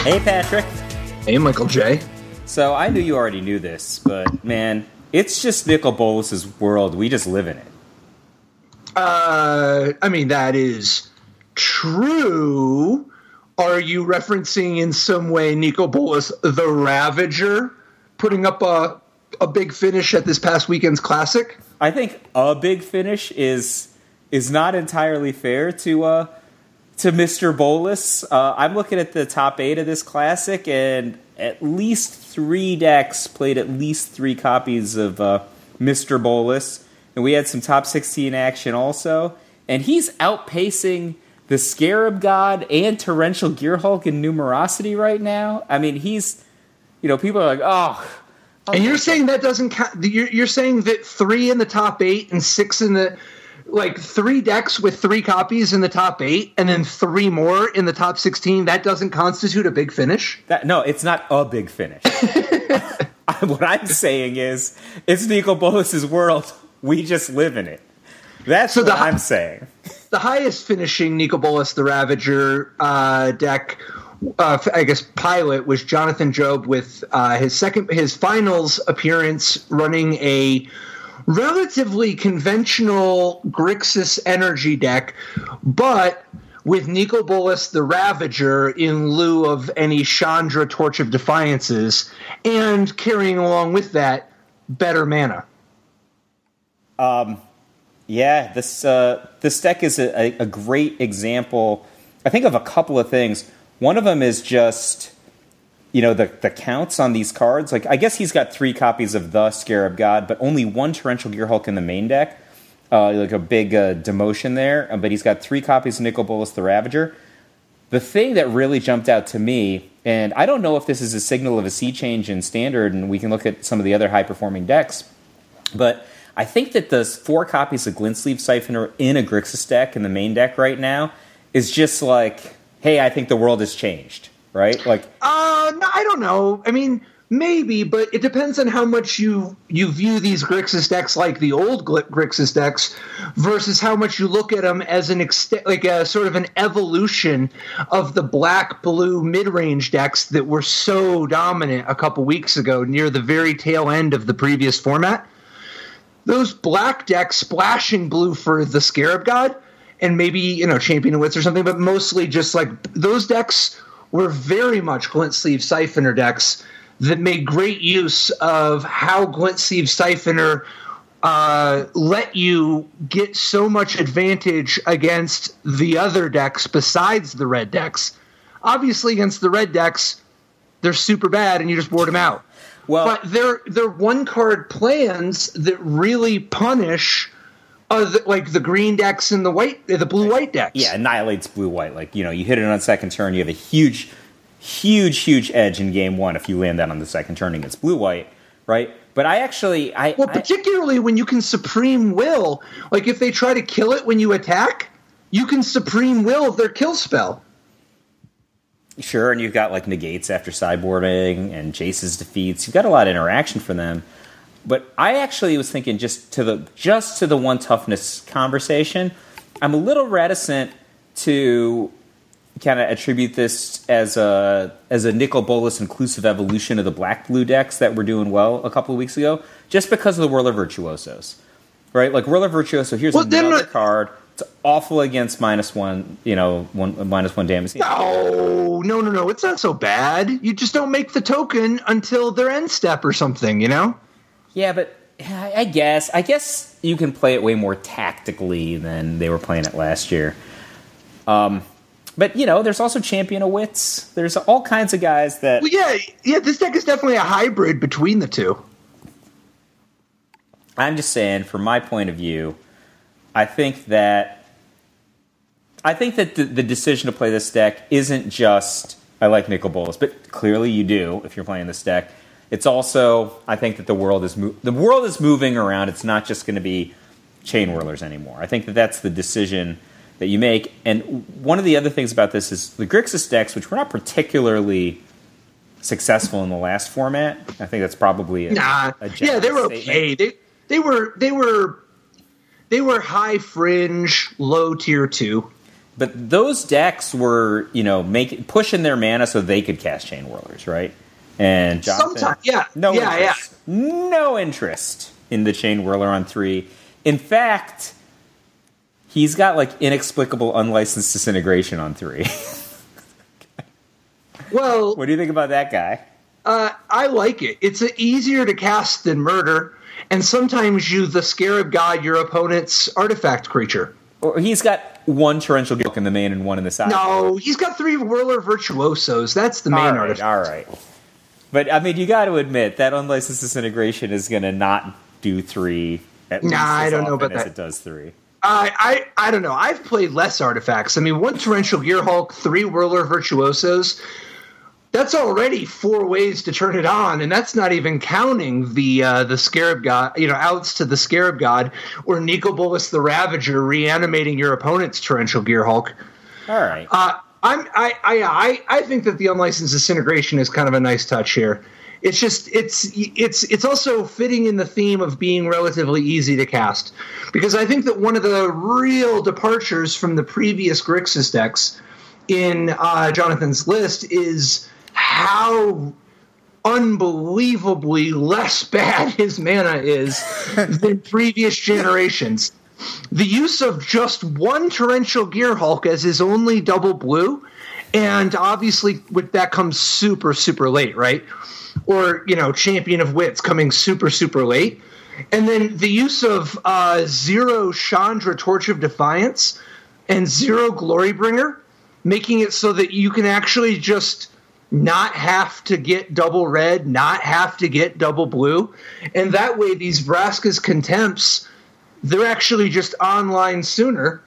Hey, Patrick. Hey, Michael J. So I knew you already knew this, but man, it's just Nicol Bolas' world. We just live in it. I mean, that is true. Are you referencing in some way Nicol Bolas, the Ravager, putting up a big finish at this past weekend's Classic? I think a big finish is not entirely fair to Mr. Bolas. I'm looking at the top 8 of this Classic, and at least 3 decks played at least 3 copies of Mr. Bolas. And we had some top 16 action also. And he's outpacing the Scarab God and Torrential Gearhulk in numerosity right now. I mean, he's, people are like, oh. And you're saying that doesn't count. You're saying that 3 in the top 8 and 6 in the, 3 decks with 3 copies in the top 8 and then 3 more in the top 16, that doesn't constitute a big finish? No, it's not a big finish. What I'm saying is, it's Nicol Bolas' world. We just live in it. That's what I'm saying. The highest finishing Nicol Bolas the Ravager deck, I guess pilot, was Jonathan Job with his finals appearance running a relatively conventional Grixis energy deck, but with Nicol Bolas the Ravager in lieu of any Chandra Torch of Defiances, and carrying along with that better mana. Yeah, this deck is a great example, I think, of a couple of things. One of them is just, the counts on these cards. I guess he's got 3 copies of the Scarab God, but only 1 Torrential Gearhulk in the main deck. A big demotion there, but he's got 3 copies of Nicol Bolas the Ravager. The thing that really jumped out to me, and I don't know if this is a signal of a sea change in Standard, and we can look at some of the other high-performing decks, but I think that the 4 copies of Glintsleeve Siphoner in a Grixis deck in the main deck right now is just like, hey, I think the world has changed, right? No, I don't know. I mean, maybe, but it depends on how much you view these Grixis decks like the old Grixis decks versus how much you look at them as a sort of an evolution of the black-blue mid-range decks that were so dominant a couple weeks ago near the very tail end of the previous format. Those black decks splashing blue for the Scarab God and maybe, Champion of Wits or something, but mostly just those decks were very much Glintsleeve Siphoner decks that made great use of how Glintsleeve Siphoner let you get so much advantage against the other decks besides the red decks. Obviously, against the red decks, they're super bad and you just board them out. Well, but they're one-card plans that really punish the green decks and the blue-white decks. Yeah, annihilates blue-white. You hit it on second turn, you have a huge edge in game 1 if you land that on the second turn against blue-white, right? But particularly when you can Supreme Will, if they try to kill it when you attack, you can Supreme Will their kill spell. Sure, and you've got negates after sideboarding and Jace's defeats. You've got a lot of interaction for them. But I actually was thinking just to the one toughness conversation, I'm a little reticent to kind of attribute this as a Nicol Bolas inclusive evolution of the black-blue decks that were doing well a couple of weeks ago, just because of the Whirler Virtuosos. Right? Whirler Virtuoso, here's another card. It's awful against -1, -1 damage. No. It's not so bad. You just don't make the token until their end step or something, Yeah, but I guess you can play it way more tactically than they were playing it last year. But, there's also Champion of Wits. There's all kinds of guys that... Well, yeah, this deck is definitely a hybrid between the two. I'm just saying, from my point of view, I think that the decision to play this deck isn't just, I like Nicol Bolas, but clearly you do if you're playing this deck. It's also, I think that the world is moving around. It's not just going to be Chain Whirlers anymore. I think that that's the decision that you make. And one of the other things about this is the Grixis decks, which were not particularly successful in the last format. I think that's probably a they were okay. They were high fringe, low tier 2. But those decks were, pushing their mana so they could cast Chain Whirlers, right? And Jonathan, sometimes, no interest in the Chain Whirler on 3. In fact, he's got like inexplicable unlicensed disintegration on 3. Well, what do you think about that guy? I like it. It's easier to cast than Murder, and sometimes you the Scarab God your opponent's artifact creature. Or he's got 1 Torrential Gilk in the main and 1 in the side. No, he's got 3 Whirler Virtuosos. That's the main artifact. All right. But, I mean, you got to admit, that unlicensed disintegration is going to not do 3 at least I don't know about as that. it does 3. I don't know. I've played less artifacts. I mean, 1 Torrential Gearhulk, 3 Whirler Virtuosos. That's already 4 ways to turn it on, and that's not even counting the Scarab God, outs to the Scarab God, or Nicol Bolas the Ravager reanimating your opponent's Torrential Gearhulk. All right. I think that the unlicensed disintegration is kind of a nice touch here. It's just it's also fitting in the theme of being relatively easy to cast, because I think that one of the real departures from the previous Grixis decks in Jonathan's list is how unbelievably less bad his mana is than previous generations. The use of just 1 Torrential Gearhulk as his only double blue, and obviously with that comes super, super late, right? Or, Champion of Wits coming super, super late. And then the use of 0 Chandra Torch of Defiance and 0 Glorybringer, making it so that you can actually just not have to get double red, not have to get double blue. And that way these Vraska's Contempts, they're actually just online sooner.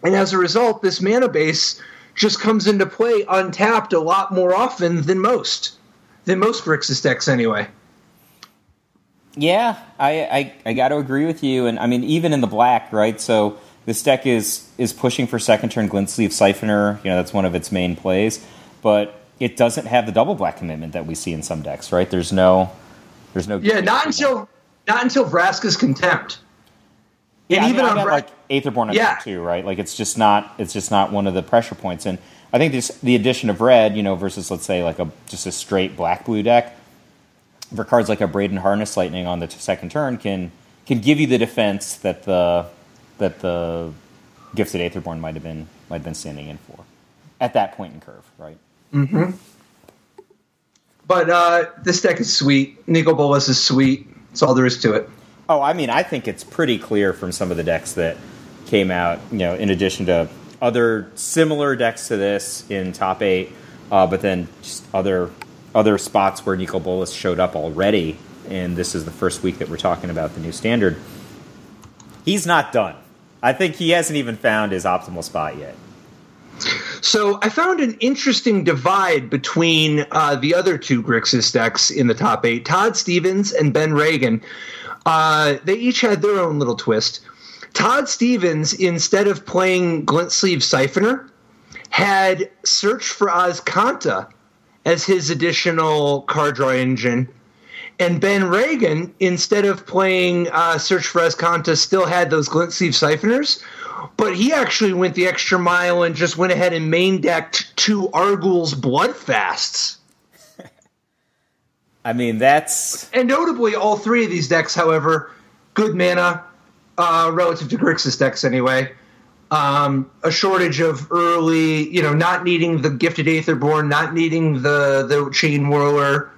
And as a result, this mana base just comes into play untapped a lot more often than most Grixis decks anyway. Yeah, I got to agree with you. And I mean, even in the black, right? So this deck is pushing for second turn Glint Sleeve Siphoner. That's one of its main plays. But it doesn't have the double black commitment that we see in some decks, right? There's no. Yeah, not until Vraska's Contempt. Yeah, even on like Aetherborn on too, right? Like it's just not one of the pressure points. And I think the addition of red, versus let's say like just a straight black blue deck, for cards like a Braden Harness Lightning on the second turn can give you the defense that the Gifted Aetherborn might have been standing in for at that point in curve, right? Mm-hmm. But this deck is sweet. Nicol Bolas is sweet. That's all there is to it. Oh, I mean, I think it's pretty clear from some of the decks that came out, in addition to other similar decks to this in top 8, but then just other spots where Nicol Bolas showed up already, and this is the first week that we're talking about the new standard. He's not done. I think he hasn't even found his optimal spot yet. So I found an interesting divide between the other 2 Grixis decks in the top 8, Todd Stevens and Ben Reagan. They each had their own little twist. Todd Stevens, instead of playing Glint Sleeve Siphoner, had Search for Azcanta as his additional card draw engine. And Ben Reagan, instead of playing Search for Azcanta, still had those Glint Sleeve Siphoners, but he actually went the extra mile and just went ahead and main decked 2 Argul's Bloodfasts. I mean, that's... And notably, all 3 of these decks, however, good mana, relative to Grixis decks anyway. A shortage of early, not needing the Gifted Aetherborn, not needing the Chain Whirler,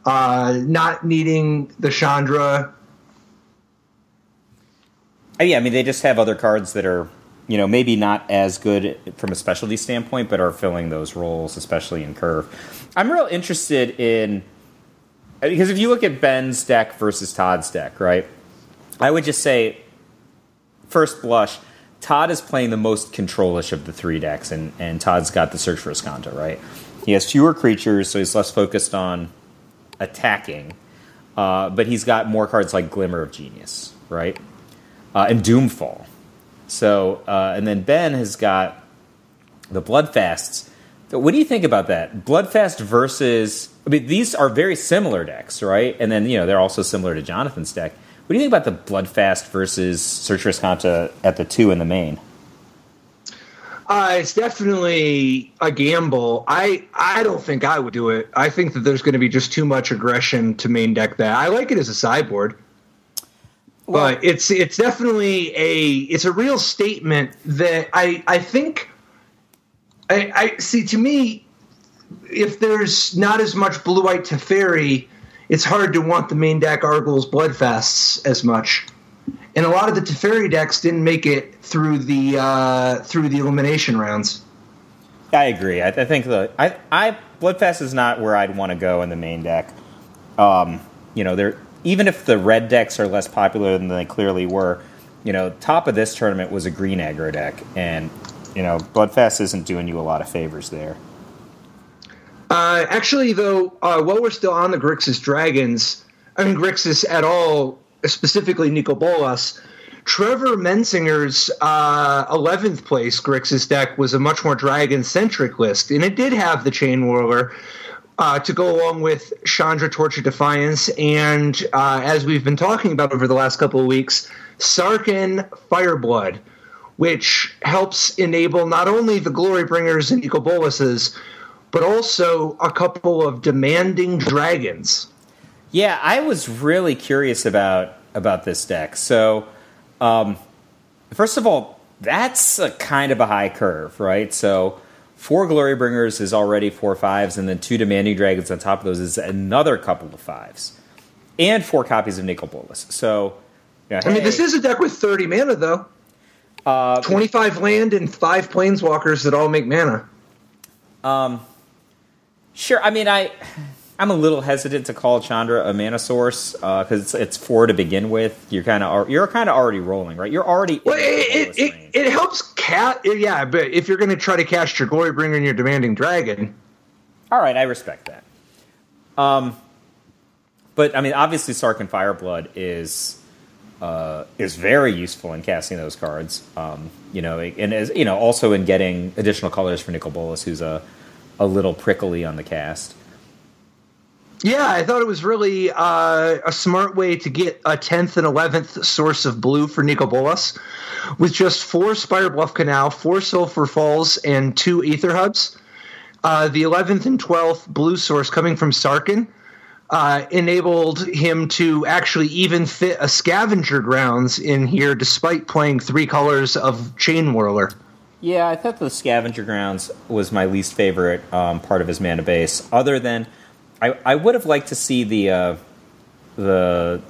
not needing the Chandra. Yeah, I mean, they just have other cards that are, maybe not as good from a specialty standpoint, but are filling those roles, especially in curve. I'm real interested in, because if you look at Ben's deck versus Todd's deck, right, I would just say, first blush, Todd is playing the most control-ish of the 3 decks, and Todd's got the Search for Azcanta, right? He has fewer creatures, so he's less focused on attacking, but he's got more cards like Glimmer of Genius, right? And Doomfall. So, and then Ben has got the Bloodfasts. What do you think about that? Bloodfast versus... I mean, these are very similar decks, right? And then, they're also similar to Jonathan's deck. What do you think about the Bloodfast versus Search for Azcanta at the 2 in the main? It's definitely a gamble. I don't think I would do it. I think that there's going to be just too much aggression to main deck that. I like it as a sideboard, but it's definitely it's a real statement that I think I see. To me, if there's not as much blue-white Teferi, it's hard to want the main deck Argyl's Bloodfests as much. And a lot of the Teferi decks didn't make it through the elimination rounds. I agree. I think Bloodfest is not where I'd want to go in the main deck. Even if the red decks are less popular than they clearly were, top of this tournament was a green aggro deck, and Bloodfest isn't doing you a lot of favors there. Actually, though, while we're still on the Grixis at all. Specifically Nicol Bolas, Trevor Mensinger's 11th place Grixis deck was a much more Dragon-centric list, and it did have the Chain Whirler to go along with Chandra, Torch of Defiance, and as we've been talking about over the last couple of weeks, Sarkhan Fireblood, which helps enable not only the Glorybringers and Nicol Bolas's, but also a couple of demanding dragons. Yeah, I was really curious about this deck. So, first of all, that's a kind of a high curve, right? So, 4 Glorybringers is already 4 5s, and then 2 Demanding Dragons on top of those is another couple of 5s. And 4 copies of Nicol Bolas. So, I mean, this is a deck with 30 mana, though. 25 land and 5 Planeswalkers that all make mana. Sure, I mean, I'm a little hesitant to call Chandra a mana source because it's 4 to begin with. You're kind of already rolling, right? You're already. Well, it helps but if you're going to try to cast your Glorybringer and your Demanding Dragon, all right, I respect that. But I mean, obviously, Sarkhan Fireblood is very useful in casting those cards. And also in getting additional colors for Nicol Bolas, who's a little prickly on the cast. Yeah, I thought it was really a smart way to get a 10th and 11th source of blue for Nicol Bolas with just 4 Spire Bluff Canal, 4 Sulphur Falls, and 2 Aether Hubs. The 11th and 12th blue source coming from Sarkhan enabled him to actually even fit a Scavenger Grounds in here despite playing 3 colors of Chain Whirler. Yeah, I thought the Scavenger Grounds was my least favorite part of his mana base, other than I would have liked to see the land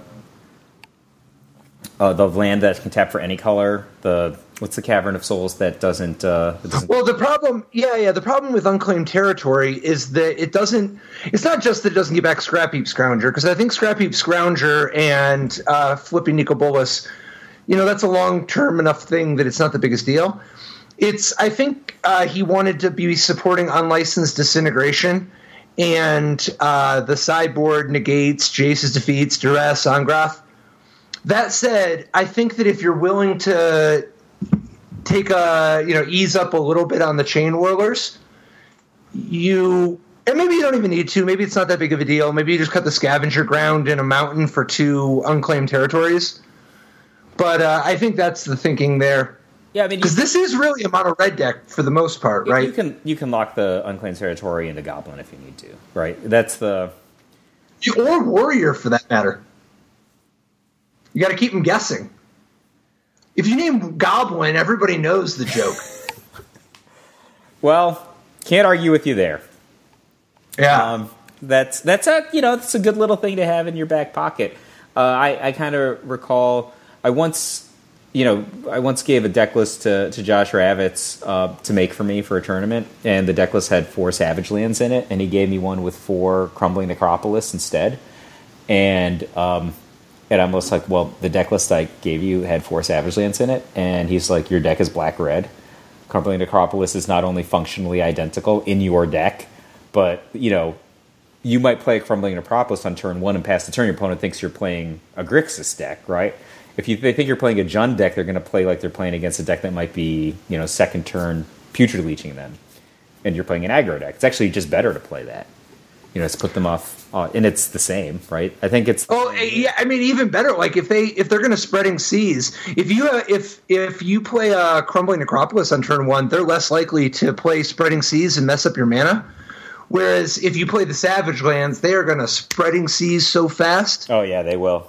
that can tap for any color. What's the Cavern of Souls that doesn't? Well, the problem with Unclaimed Territory is that it doesn't. It's not just that it doesn't get back Scrap Heap Scrounger, because I think Scrap Heap Scrounger and flipping Nicol Bolas, that's a long-term enough thing that it's not the biggest deal. I think he wanted to be supporting Unlicensed Disintegration. And the sideboard negates Jace's Defeats, Duress, Angrath. That said, I think that if you're willing to take ease up a little bit on the Chain Whirlers, and maybe you don't even need to. Maybe it's not that big of a deal. Maybe you just cut the Scavenger Ground in a mountain for 2 unclaimed territories. But I think that's the thinking there. Yeah, I mean, because this is really a mono red deck for the most part, right? You can lock the Unclaimed Territory into Goblin if you need to, right? That's or Warrior for that matter. You got to keep them guessing. If you name Goblin, everybody knows the joke. Well, can't argue with you there. Yeah, that's a good little thing to have in your back pocket. I kind of recall I once gave a deck list to Josh Ravitz to make for me for a tournament, and the deck list had 4 Savage Lands in it, and he gave me one with 4 Crumbling Necropolis instead. And I'm almost like, well, the deck list I gave you had 4 Savage Lands in it, and he's like, your deck is black-red. Crumbling Necropolis is not only functionally identical in your deck, but, you might play a Crumbling Necropolis on turn 1 and pass the turn. Your opponent thinks you're playing a Grixis deck, right? If they think you're playing a Jund deck, they're going to play like they're playing against a deck that might be, second turn Putrid Leeching them. And you're playing an aggro deck. It's actually just better to play that. split them off, and it's the same, right? I think it's. Oh yeah, I mean even better. Like if they're going to spreading seas, if you play a Crumbling Necropolis on turn 1, they're less likely to play spreading seas and mess up your mana. Whereas if you play the Savage Lands, they are going to spreading seas so fast. Oh yeah, they will.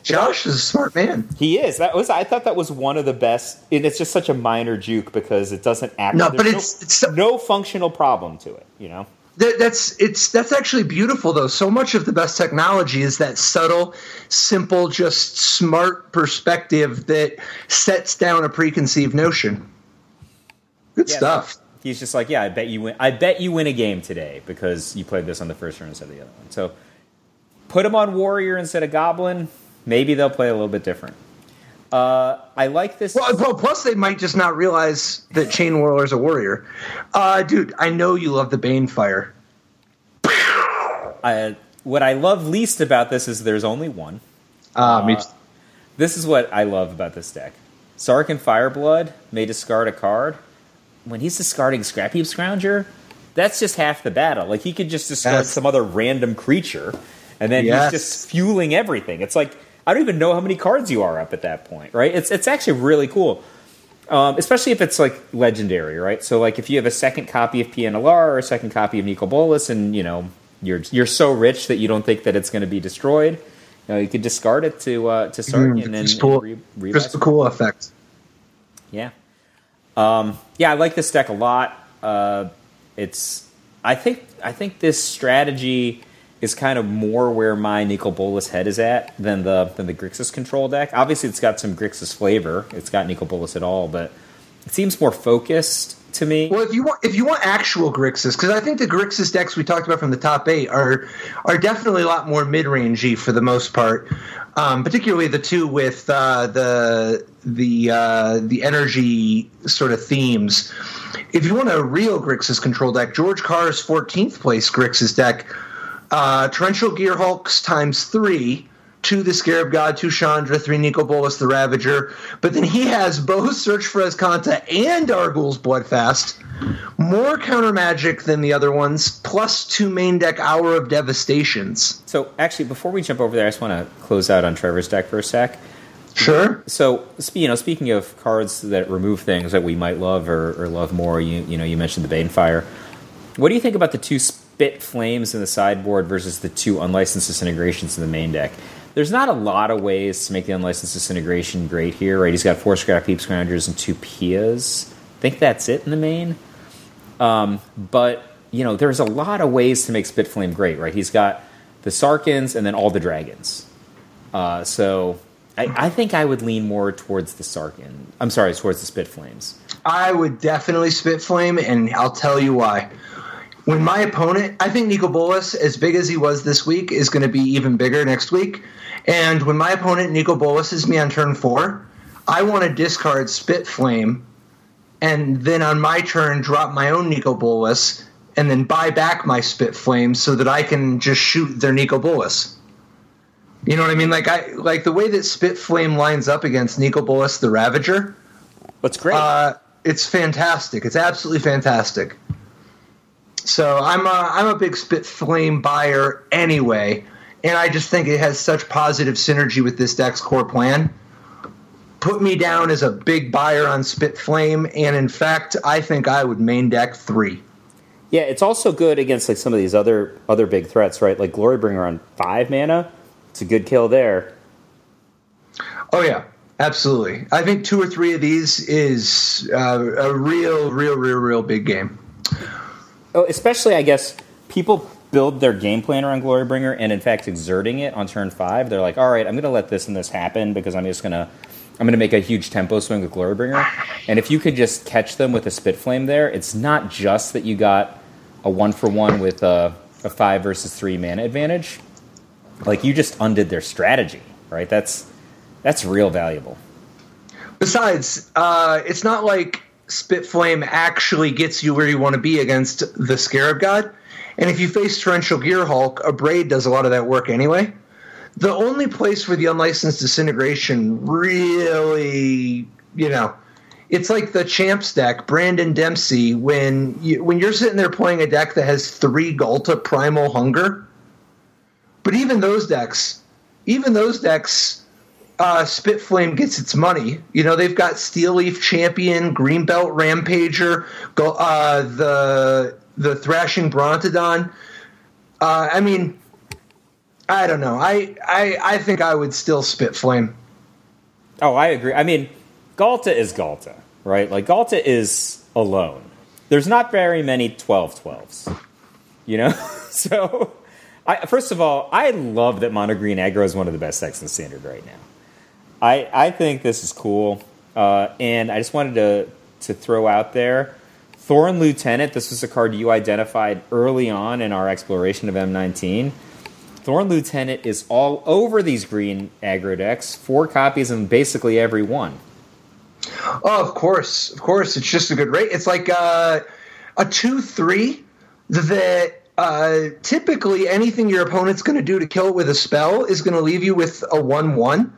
Josh is a smart man. He is. I thought that was one of the best. And it's just such a minor juke because it doesn't act. No, but it's no functional problem to it. That's actually beautiful though. So much of the best technology is that subtle, simple, just smart perspective that sets down a preconceived notion. Good stuff. He's just like, yeah, I bet you win. I bet you win a game today because you played this on the first turn instead of the other one. So put him on Warrior instead of Goblin. Maybe they'll play a little bit different. I like this. Well, plus they might just not realize that Chain Whirler's a warrior. Dude, I know you love the Banefire. What I love least about this is there's only one. This is what I love about this deck. Sarkhan Fireblood may discard a card. When he's discarding Scrap Heap Scrounger, that's just half the battle. Like, he could just discard some other random creature, and then he's just fueling everything. It's like, I don't even know how many cards you are up at that point, right? It's actually really cool, especially if it's, like, legendary, right? So, like, if you have a second copy of PNLR or a second copy of Nicol Bolas, and, you're so rich that you don't think that it's going to be destroyed, you could discard it to Sarkhan and just a cool effect. Yeah. I like this deck a lot. I think this strategy is kind of more where my Nicol Bolas head is at than the Grixis control deck. Obviously, it's got some Grixis flavor. It's got Nicol Bolas at all, but it seems more focused to me. Well, if you want actual Grixis, because I think the Grixis decks we talked about from the top 8 are definitely a lot more mid-rangey for the most part. Particularly the two with the energy sort of themes. If you want a real Grixis control deck, George Carr's 14th place Grixis deck, Torrential Gearhulks times 3, 2 the Scarab God, 2 Chandra, 3 Nicol Bolas the Ravager. But then he has both Search for Azcanta and Argul's Bloodfast, more counter magic than the other ones, plus 2 main deck Hour of Devastations. So, actually, before we jump over there, I just want to close out on Trevor's deck for a sec. Sure. So, speaking of cards that remove things that we might love or love more, you mentioned the Banefire. What do you think about the 2 Spit Flames in the sideboard versus the 2 Unlicensed Disintegrations in the main deck? There's not a lot of ways to make the Unlicensed Disintegration great here, right? He's got 4 Scrap Heap Scroungers and 2 Pias. I think that's it in the main. But, there's a lot of ways to make Spit Flame great, right? He's got the Sarkhans and then all the dragons. So I think I would lean more towards the Sarkhan. I'm sorry, towards the Spit Flames. I would definitely Spit Flame, and I'll tell you why. When my opponent, I think Nicol Bolas, as big as he was this week, is going to be even bigger next week. And when my opponent, Nicol Bolas, is me on turn 4, I want to discard Spit Flame, and then on my turn drop my own Nicol Bolas, and then buy back my Spit Flame so that I can just shoot their Nicol Bolas. You know what I mean? Like the way that Spit Flame lines up against Nicol Bolas the Ravager. That's great. It's fantastic. It's absolutely fantastic. So I'm a big Spit Flame buyer anyway, and I just think it has such positive synergy with this deck's core plan. Put me down as a big buyer on Spit Flame, and in fact, I think I would main deck 3. Yeah, it's also good against like some of these other big threats, right? Like Glorybringer on 5 mana. It's a good kill there. Oh yeah, absolutely. I think 2 or 3 of these is a real big game. Oh, especially, I guess, people build their game plan around Glorybringer, and in fact, exerting it on turn 5. They're like, all right, I'm going to let this and this happen because I'm going to make a huge tempo swing with Glorybringer. And if you could just catch them with a Spit Flame there, it's not just that you got a 1-for-1 with a 5 versus 3 mana advantage. Like, you just undid their strategy, right? That's real valuable. Besides, it's not like Spit Flame actually gets you where you want to be against the Scarab God. And if you face Torrential Gearhulk, a Braid does a lot of that work anyway. The only place where the Unlicensed Disintegration really, It's like the Champs deck, Brandon Dempsey, when you're sitting there playing a deck that has 3 Galta Primal Hunger. But even those decks, Spitflame gets its money. You know, they've got Steel Leaf Champion, Greenbelt Rampager, the Thrashing Brontodon. I mean, I don't know. I think I would still Spitflame. Oh, I agree. I mean, Galta is Galta, right? Like, Galta is alone. There's not very many 12/12s, you know? So, first of all, I love that Mono Green Aggro is one of the best decks in Standard right now. I think this is cool, and I just wanted to throw out there, Thorn Lieutenant, this was a card you identified early on in our exploration of M19. Thorn Lieutenant is all over these green aggro decks, 4 copies in basically every one. Oh, of course. It's just a good rate. It's like a 2/3 that typically anything your opponent's going to do to kill it with a spell is going to leave you with a 1/1.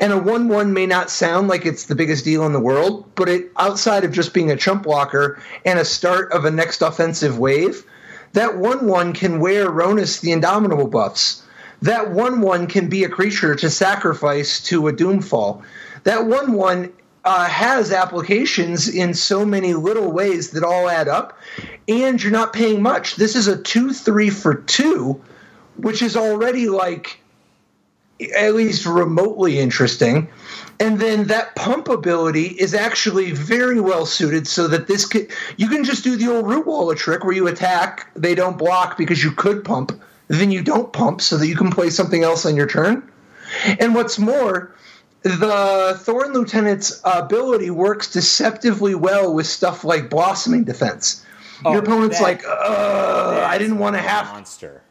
And a 1/1 may not sound like it's the biggest deal in the world, but outside of just being a chump blocker and a start of a next offensive wave, that 1/1 can wear Ronus the Indomitable buffs. That 1/1 can be a creature to sacrifice to a Doomfall. That 1/1 has applications in so many little ways that all add up, and you're not paying much. This is a 2/3 for 2, which is already like at least remotely interesting. And then that pump ability is actually very well suited so that you can just do the old Root Wallet trick where you attack, they don't block because you could pump, then you don't pump so that you can play something else on your turn. And what's more, the Thorn Lieutenant's ability works deceptively well with stuff like Blossoming Defense. Your opponent's I didn't want to have monster.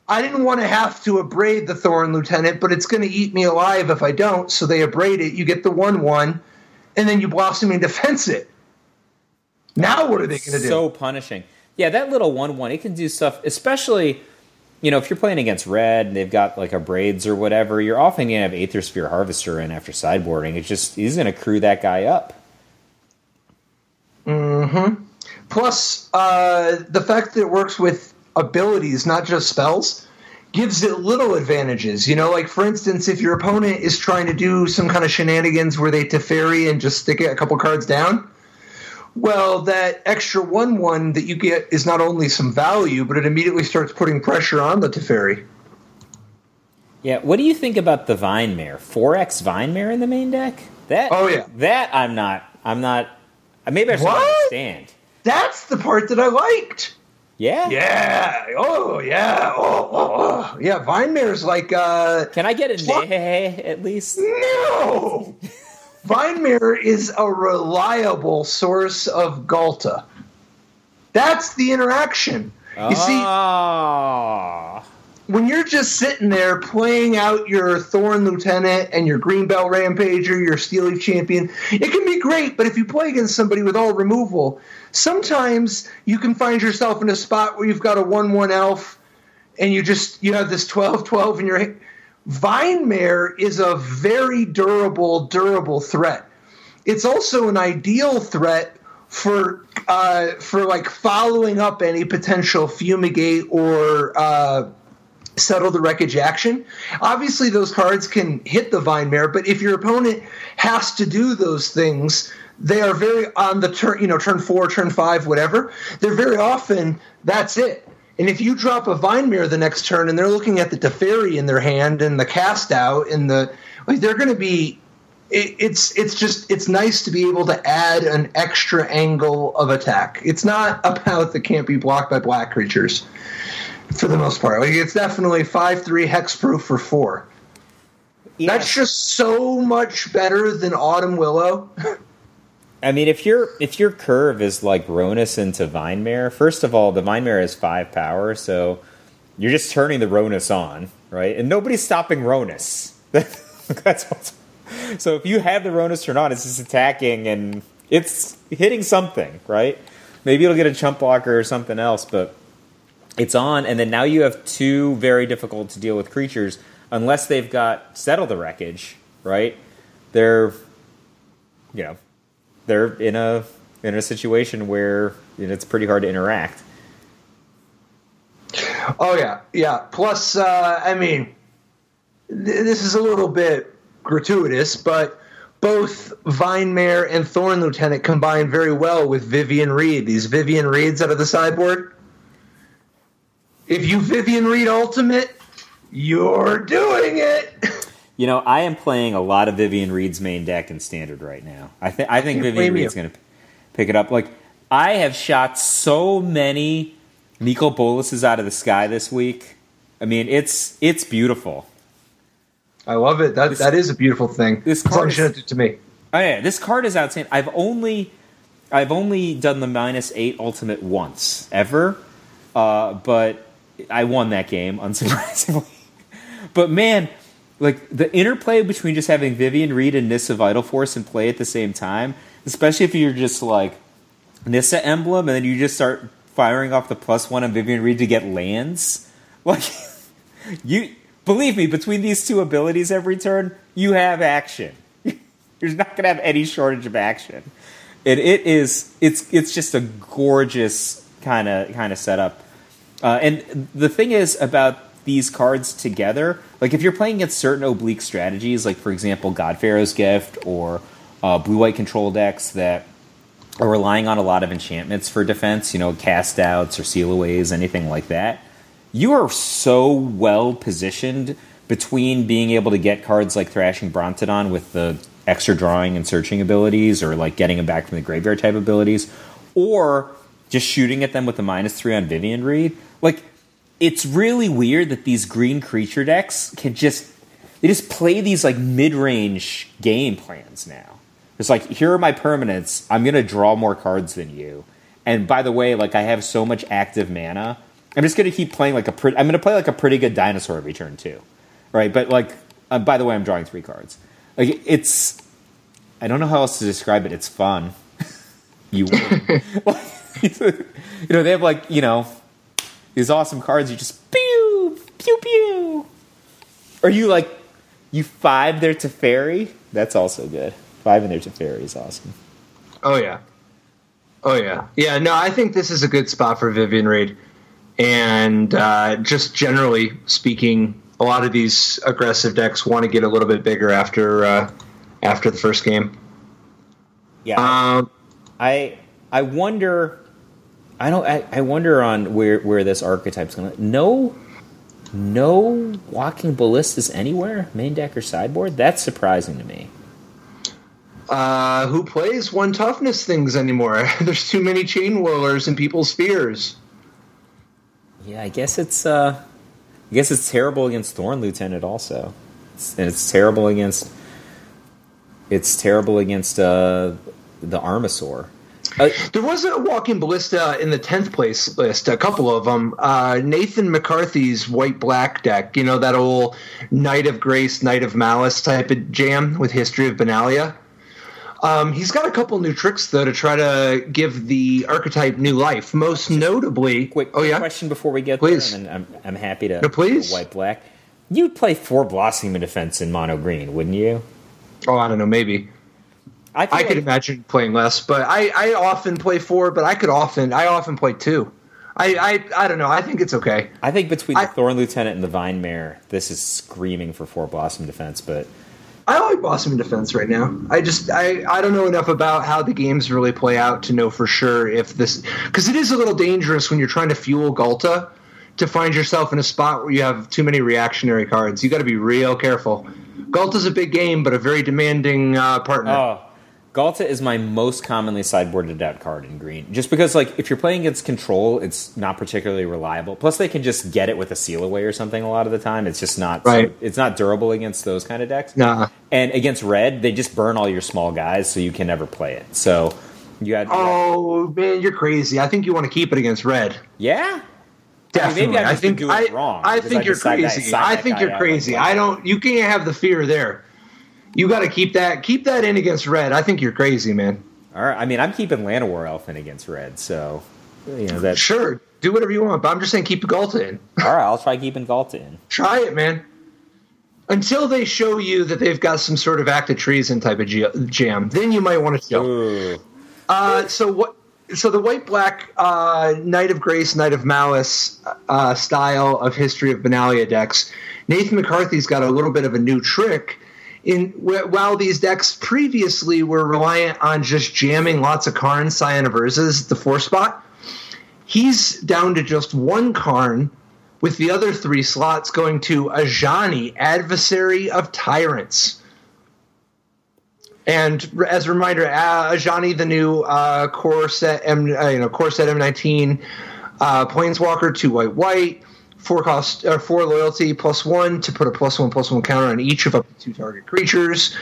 I didn't want to have to abrade the Thorn Lieutenant, but it's going to eat me alive if I don't, so they abrade it. You get the 1/1, and then you Blossoming Defense it. Now what are they going to do? So punishing. Yeah, that little 1/1, it can do stuff, especially, you know, if you're playing against red and they've got like abrades or whatever, you're often going to have Aether Sphere Harvester in after sideboarding. He's going to crew that guy up. Mm-hmm. Plus, the fact that it works with abilities, not just spells, gives it little advantages. You know, like, for instance, if your opponent is trying to do some kind of shenanigans where they Teferi and just stick it a couple cards down, well, that extra 1/1 that you get is not only some value, but it immediately starts putting pressure on the Teferi. Yeah, what do you think about the Vine Mare? 4x Vine Mare in the main deck? That I'm not, maybe I should understand. That's the part that I liked. Yeah? Yeah. Oh, yeah. Oh. Yeah, Vine Mare's like... Can I get a nay at least? No! Vine Mare is a reliable source of Galta. That's the interaction. You see, when you're just sitting there playing out your Thorn Lieutenant and your Greenbelt Rampager, your Steel Leaf Champion, it can be great, but if you play against somebody with all removal, sometimes you can find yourself in a spot where you've got a 1/1 elf and you have this 12/12 in your hand. Vine Mare is a very durable threat. It's also an ideal threat for like following up any potential Fumigate or Settle the Wreckage action. Obviously, those cards can hit the Vine Mare, but if your opponent has to do those things, they are very on the turn, turn 4, turn 5, whatever. They're very often, that's it. And if you drop a Vine Mare the next turn and they're looking at the Teferi in their hand and the cast out and they're going to be, it's nice to be able to add an extra angle of attack. It's not about that can't be blocked by black creatures for the most part. Like, it's definitely 5/3 hexproof for 4. Yeah. That's just so much better than Autumn Willow. I mean, if your curve is like Ronus into Vine Mare, first of all, the Vine Mare has 5 power, so you're just turning the Ronus on, right? And nobody's stopping Ronus. So if you have the Ronus turn on, it's just attacking and it's hitting something, right? Maybe it'll get a chump blocker or something else, but it's on, and then now you have 2 very difficult to deal with creatures, unless they've got Settle the Wreckage, right? They're, they're in a situation where it's pretty hard to interact. Oh yeah. Plus, I mean, this is a little bit gratuitous, but both Vinemare and Thorn Lieutenant combine very well with Vivian Reed. These Vivian Reeds out of the sideboard. If you Vivian Reed Ultimate, you're doing it. I am playing a lot of Vivian Reed's main deck in Standard right now. I think Vivian Reed's going to pick it up. Like, I have shot so many Nicol Bolas out of the sky this week. I mean, it's beautiful. I love it. That is a beautiful thing. This card is it to me. Oh yeah, this card is outstanding. I've only done the -8 Ultimate once ever, but I won that game unsurprisingly. But man, like the interplay between just having Vivian Reed and Nissa Vital Force in play at the same time, especially if you're just like Nissa Emblem and then you just start firing off the +1 on Vivian Reed to get lands, like believe me, between these two abilities every turn, you have action. You're not going to have any shortage of action. It's just a gorgeous kind of setup. And the thing is about these cards together, like if you're playing against certain oblique strategies, like for example, Godpharaoh's Gift or blue-white control decks that are relying on a lot of enchantments for defense, cast outs or seal aways, anything like that, you are so well positioned between being able to get cards like Thrashing Brontodon with the extra drawing and searching abilities, or like getting them back from the graveyard type abilities, or just shooting at them with the -3 on Vivian Reed. Like, it's really weird that these green creature decks can just play these like mid-range game plans now. It's like, here are my permanents. I'm gonna draw more cards than you. And by the way, like I have so much active mana. I'm just going to keep playing I'm going to play like a pretty good dinosaur every turn too, right? But like, by the way, I'm drawing 3 cards. Like I don't know how else to describe it. It's fun. You win. They have like these awesome cards. You just pew pew pew. Or you 5 their Teferi. That's also good. 5 in their Teferi is awesome. Oh yeah. Yeah. No, I think this is a good spot for Vivian Reed. And just generally speaking, a lot of these aggressive decks want to get a little bit bigger after the first game. Yeah, I wonder. I wonder on where this archetype's going to. No Walking Ballistas anywhere, main deck or sideboard. That's surprising to me. Who plays 1 toughness things anymore? There's too many chain whirlers in people's spheres. Yeah, I guess it's terrible against Thorn Lieutenant also, and it's terrible against the Armasaur. There was a Walking Ballista in the 10th place list, a couple of them. Nathan McCarthy's white-black deck, that old Knight of Grace, Knight of Malice type of jam with History of Benalia. He's got a couple new tricks, though, to try to give the archetype new life. Most notably... Quick question before we get please. There, and I'm happy to... No, please. White-black. You'd play 4 Blossoming Defense in mono green, wouldn't you? Oh, I don't know, maybe. I could imagine playing less, but I often play 4, but I often play 2. I don't know. I think it's okay. I think between the Thorn Lieutenant and the Vinemare, this is screaming for 4 Blossom Defense, but... I like Blossoming Defense right now. I don't know enough about how the games really play out to know for sure if this... Because it is a little dangerous when you're trying to fuel Ghalta to find yourself in a spot where you have too many reactionary cards. You got to be real careful. Ghalta's a big game, but a very demanding partner. Oh, Ghalta is my most commonly sideboarded out card in green. Just because, like, if you're playing against control, it's not particularly reliable. Plus, they can just get it with a seal away or something a lot of the time. It's just not it's not durable against those kind of decks. Nah. And against red, they just burn all your small guys, so you can never play it. So you had. Oh man, you're crazy! I think you want to keep it against red. Yeah. Definitely. I mean, maybe I'm just doing it wrong. I think you're crazy. I think you're crazy. You can't have the fear there. You got to keep that in against red. I think you're crazy, man. All right. I mean, I'm keeping Llanowar Elf in against red, so that. Sure, do whatever you want, but I'm just saying keep the Ghalta in. All right, I'll try keeping Ghalta in. Try it, man. Until they show you that they've got some sort of act of treason type of jam, then you might want to chill. So the white-black Knight of Grace, Knight of Malice style of History of Benalia decks, Nathan McCarthy's got a little bit of a new trick. While these decks previously were reliant on just jamming lots of Karn, Scion of Urzas, the 4-spot, he's down to just one Karn, with the other 3 slots going to Ajani, Adversary of Tyrants. And as a reminder, Ajani, the new core set M19 Planeswalker, 2 white, 4 loyalty, +1 to put a +1/+1 counter on each of up to 2 target creatures,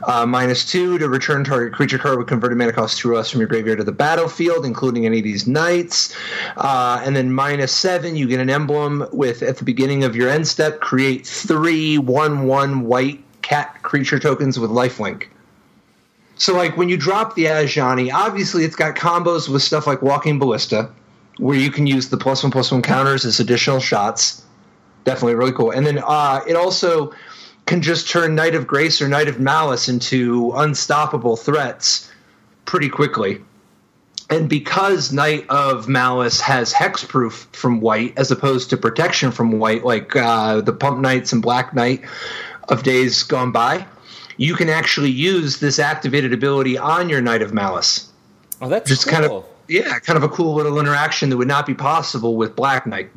-2 to return target creature card with converted mana cost 2 or less from your graveyard to the battlefield, including any of these knights, and then -7, you get an emblem with, at the beginning of your end step, create 3 1/1 white cat creature tokens with lifelink. So, like, when you drop the Ajani, obviously it's got combos with stuff like Walking Ballista, where you can use the +1/+1 counters as additional shots. Definitely really cool. And then it also can just turn Knight of Grace or Knight of Malice into unstoppable threats pretty quickly. And because Knight of Malice has hexproof from white as opposed to protection from white, like the Pump Knights and Black Knight of days gone by, you can actually use this activated ability on your Knight of Malice. Oh, that's just cool. Kind of a cool little interaction that would not be possible with Black Knight.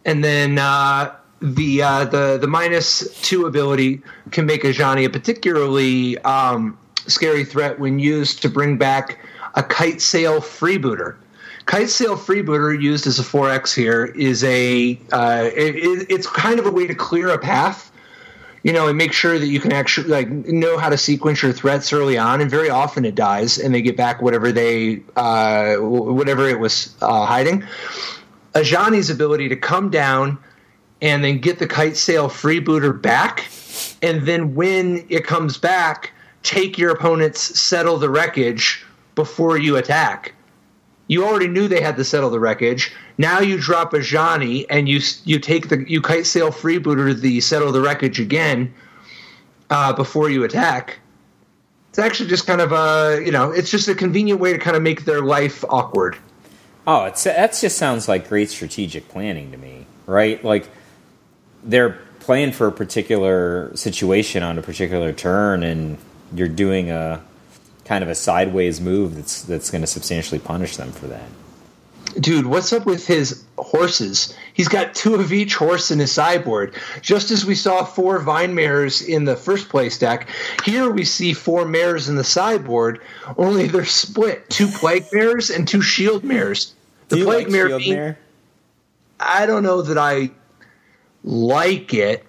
And then the -2 ability can make Ajani a particularly scary threat when used to bring back a Kite Sail Freebooter. Kite Sail Freebooter, used as a 4X here, is it's kind of a way to clear a path, and make sure that you can actually know how to sequence your threats early on. And very often it dies, and they get back whatever it was hiding. Ajani's ability to come down and then get the Kite Sail Freebooter back, and then when it comes back, take your opponent's Settle the Wreckage before you attack. You already knew they had to settle the wreckage. Now you drop Ajani and you Kite Sail Freebooter the Settle the Wreckage again before you attack. It's actually just kind of it's just a convenient way to kind of make their life awkward. Oh, that just sounds like great strategic planning to me, right? Like they're playing for a particular situation on a particular turn, and you're doing a kind of a sideways move that's going to substantially punish them for that. Dude, what's up with his horses? He's got 2 of each horse in his sideboard. Just as we saw 4 Vine Mares in the first place deck, here we see 4 mares in the sideboard, only they're split. 2 Plague Mares and 2 Shield Mares. The Plague Mare, I don't know that I like it.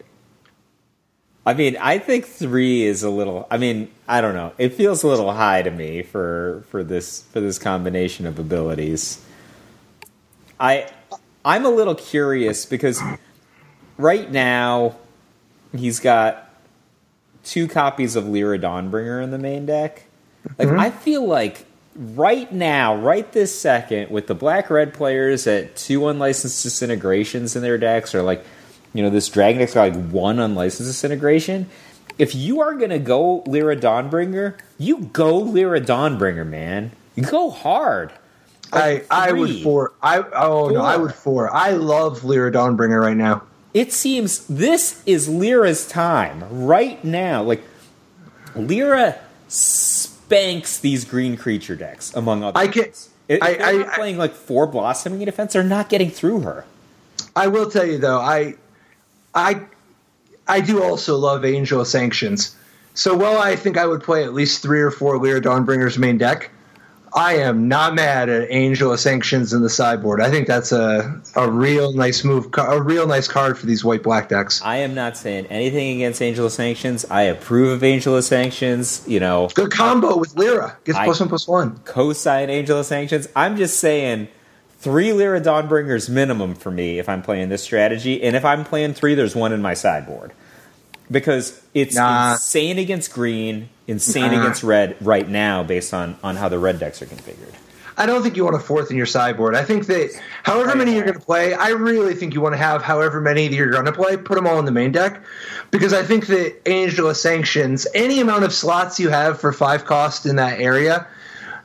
I mean, I think 3 is a little. I mean, I don't know. It feels a little high to me for this combination of abilities. I'm a little curious because right now he's got 2 copies of Lyra Dawnbringer in the main deck. Like I feel like right now, right this second, with the black-red players at 2 unlicensed disintegrations in their decks, or this Dragon deck's got 1 unlicensed disintegration. If you are going to go Lyra Dawnbringer, you go Lyra Dawnbringer, man. You go hard. I would 4. I would 4. I love Lyra Dawnbringer right now. It seems this is Lyra's time right now. Like Lyra spanks these green creature decks, among other things. If they're not playing 4 blossoming defense, they're not getting through her. I will tell you though, I do also love Angel of Sanctions. So while I think I would play at least 3 or 4 Lyra Dawnbringer's main deck, I am not mad at Angel of Sanctions in the sideboard. I think that's a real nice move, a real nice card for these white-black decks. I am not saying anything against Angel of Sanctions. I approve of Angel of Sanctions. Good combo with Lyra. Gets +1/+1. Co-sign Angel of Sanctions. I'm just saying 3 Lyra Dawnbringers minimum for me if I'm playing this strategy. And if I'm playing 3, there's 1 in my sideboard. Because it's insane against green, insane against red right now based on how the red decks are configured. I don't think you want a fourth in your sideboard. I think that however many you're going to play, I really think you want to have however many that you're going to play, put them all in the main deck. Because I think that Angel of Sanctions, any amount of slots you have for 5 cost in that area,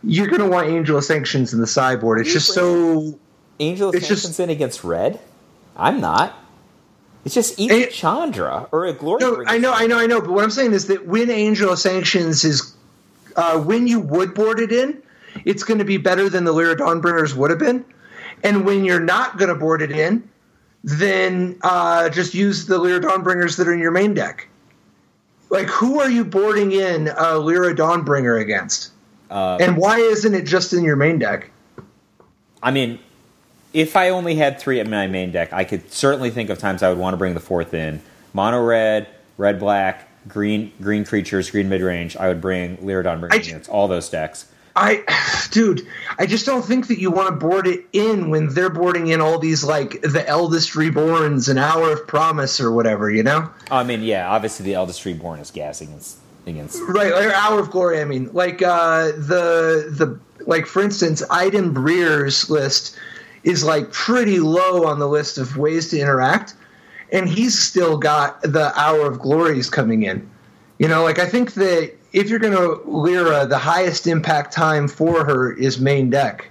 you're going to want Angel of Sanctions in the sideboard. It's just so... Angel of Sanctions in against red? I'm not. It's just eat Chandra or a Glory. No, I know. But what I'm saying is that when Angel of Sanctions is... when you would board it in, it's going to be better than the Lyra Dawnbringers would have been. And when you're not going to board it in, then just use the Lyra Dawnbringers that are in your main deck. Like, who are you boarding in a Lyra Dawnbringer against? And why isn't it just in your main deck? I mean, if I only had 3 in my main deck, I could certainly think of times I would want to bring the 4th in. Mono red, red black, green creatures, green mid range. I would bring Lyra Dawnbringer against all those decks. I just don't think that you want to board it in when they're boarding in all these, like, the Eldest Reborns and Hour of Promise or whatever, you know? I mean, yeah, obviously the Eldest Reborn is gassing against right, like Hour of Glory. I mean, like like for instance, Iden Breer's list is like pretty low on the list of ways to interact, and he's still got the Hour of Glories coming in. You know, like, I think that if you're going to Lyra, the highest impact time for her is main deck.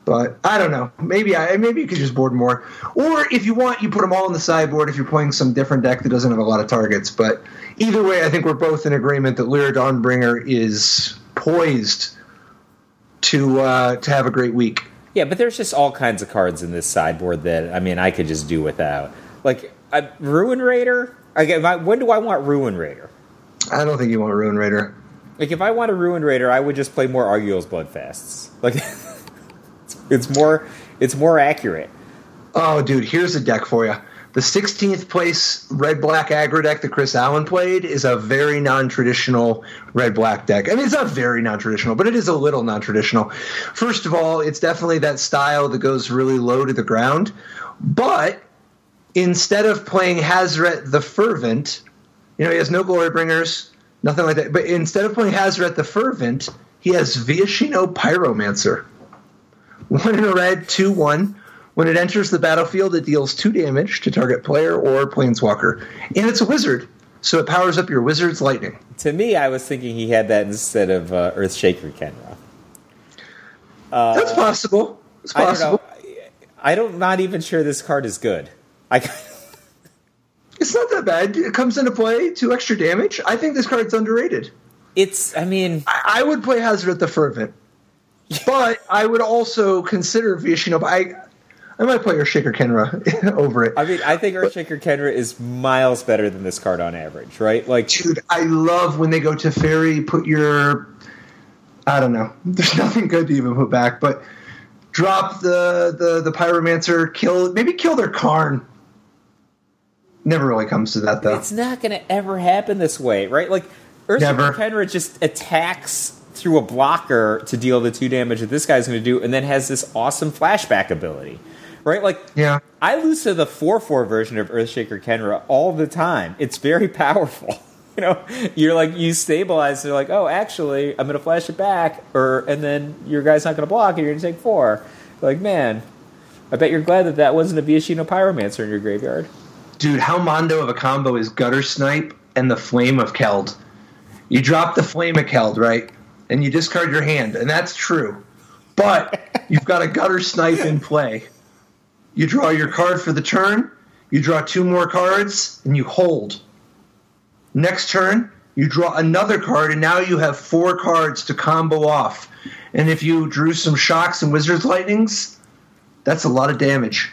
But I don't know. Maybe you could just board more. Or if you want, you put them all on the sideboard if you're playing some different deck that doesn't have a lot of targets. But either way, I think we're both in agreement that Lyra Dawnbringer is poised to have a great week. Yeah, but there's just all kinds of cards in this sideboard that, I mean, I could just do without. Like, Ruin Raider? When do I want Ruin Raider? I don't think you want Ruin Raider. Like, if I want a Ruin Raider, I would just play more Arguel's Bloodfasts. Like, it's more accurate. Oh, dude, here's a deck for you. The 16th place red-black aggro deck that Chris Allen played is a very non-traditional red-black deck. I mean, it's not very non-traditional, but it is a little non-traditional. First of all, it's definitely that style that goes really low to the ground. But instead of playing Hazoret the Fervent, you know, he has no Glory Bringers, nothing like that. But instead of playing Hazoret the Fervent, he has Viashino Pyromancer. 1 in a red, 2/1. When it enters the battlefield, it deals 2 damage to target player or planeswalker. And it's a wizard, so it powers up your wizard's lightning. To me, I was thinking he had that instead of Earthshaker Kenra. That's possible. It's possible. I'm not even sure this card is good. It's not that bad. It comes into play, 2 extra damage. I think this card's underrated. I would play Hazoret the Fervent. But I would also consider Viashino. I might play Earthshaker Kenra over it. I mean, I think Earthshaker Kenra is miles better than this card on average, right? Like, dude, I love when they go to Fairy, put your... I don't know. There's nothing good to even put back, but drop the Pyromancer, kill their Karn. Never really comes to that, though. It's not going to ever happen this way, right? Like, Earthshaker Kenra just attacks through a blocker to deal the 2 damage that this guy's going to do, and then has this awesome flashback ability. Right? Like, yeah. I lose to the 4/4 version of Earthshaker Kenra all the time. It's very powerful. You know, you stabilize, they're like, oh, actually, I'm going to flash it back, and then your guy's not going to block, and you're going to take 4. Like, man, I bet you're glad that wasn't a Viashino Pyromancer in your graveyard. Dude, how mondo of a combo is Gutter Snipe and the Flame of Keld? You drop the Flame of Keld, right? And you discard your hand, and that's true. But you've got a Gutter Snipe in play. You draw your card for the turn, you draw 2 more cards, and you hold. Next turn, you draw another card, and now you have 4 cards to combo off. And if you drew some Shocks and Wizard's Lightnings, that's a lot of damage.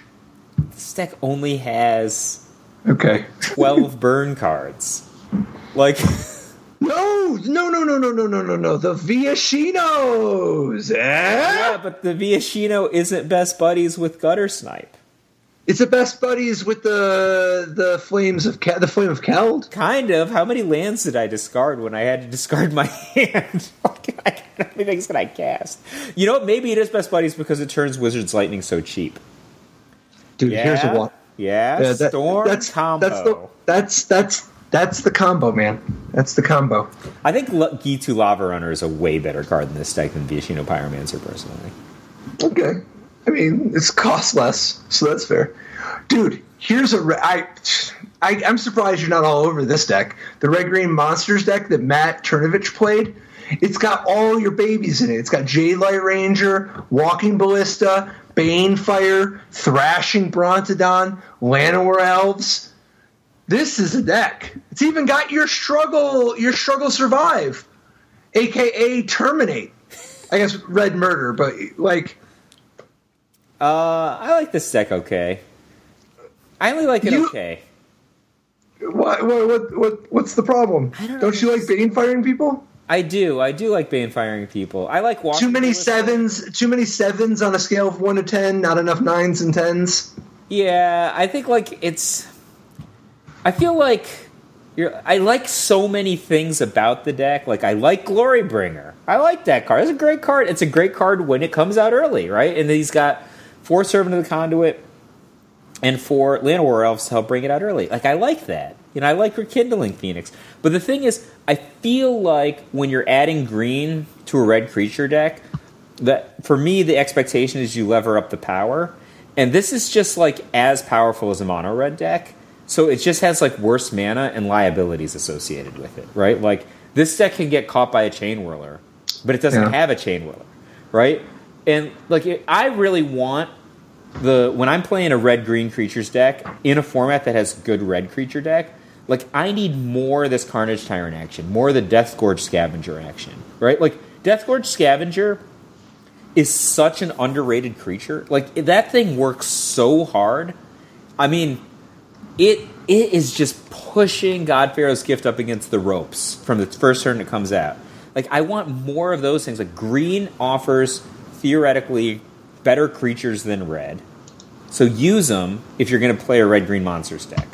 This deck only has 12 burn cards. Like... No. The Viashinos. Yeah, but the Viashino isn't best buddies with Gutter Snipe. It's the best buddies with the Flame of Keld. Kind of. How many lands did I discard when I had to discard my hand? How many things can I cast? You know what? Maybe it is best buddies because it turns Wizard's Lightning so cheap. Dude, here's a one. Yeah, Storm combo. That's the combo, man. That's the combo. I think Gitu Lava Runner is a way better card in this deck than Viashino Pyromancer, personally. Okay. I mean, it's cost less, so that's fair. Dude, here's I'm surprised you're not all over this deck. The Red-Green Monsters deck that Matt Turnovich played, it's got all your babies in it. It's got Jade Light Ranger, Walking Ballista, Banefire, Thrashing Brontodon, Llanowar Elves. This is a deck. It's even got your struggle survive, a.k.a. Terminate. I guess Red Murder, but like... I like this deck okay. I only like it okay. What's the problem? I don't know. Don't you like Banefiring people? I do like Banefiring people. I like walking. Too many sevens on a scale of 1 to 10. Not enough 9s and 10s. Yeah, I think I feel like I like so many things about the deck. Like I like Glorybringer. I like that card. It's a great card. It's a great card when it comes out early, right? And he's got 4 Servant of the Conduit and 4 Llanowar Elves to help bring it out early. Like I like that. I like Rekindling Phoenix. But the thing is, I feel like when you're adding green to a red creature deck, that for me the expectation is you lever up the power. And this is just like as powerful as a mono red deck. So it just has like worse mana and liabilities associated with it, right? Like this deck can get caught by a Chain Whirler, but it doesn't have a Chain Whirler, right? And like I really want when I'm playing a red-green creatures deck in a format that has good red creature deck, like I need more of this Carnage Tyrant action, more of the Deathgorge Scavenger action, right? Like Deathgorge Scavenger is such an underrated creature. Like that thing works so hard. I mean, it is just pushing God Pharaoh's Gift up against the ropes from the first turn it comes out. Like I want more of those things. Like green offers theoretically better creatures than red. So use them if you're going to play a red-green monsters deck,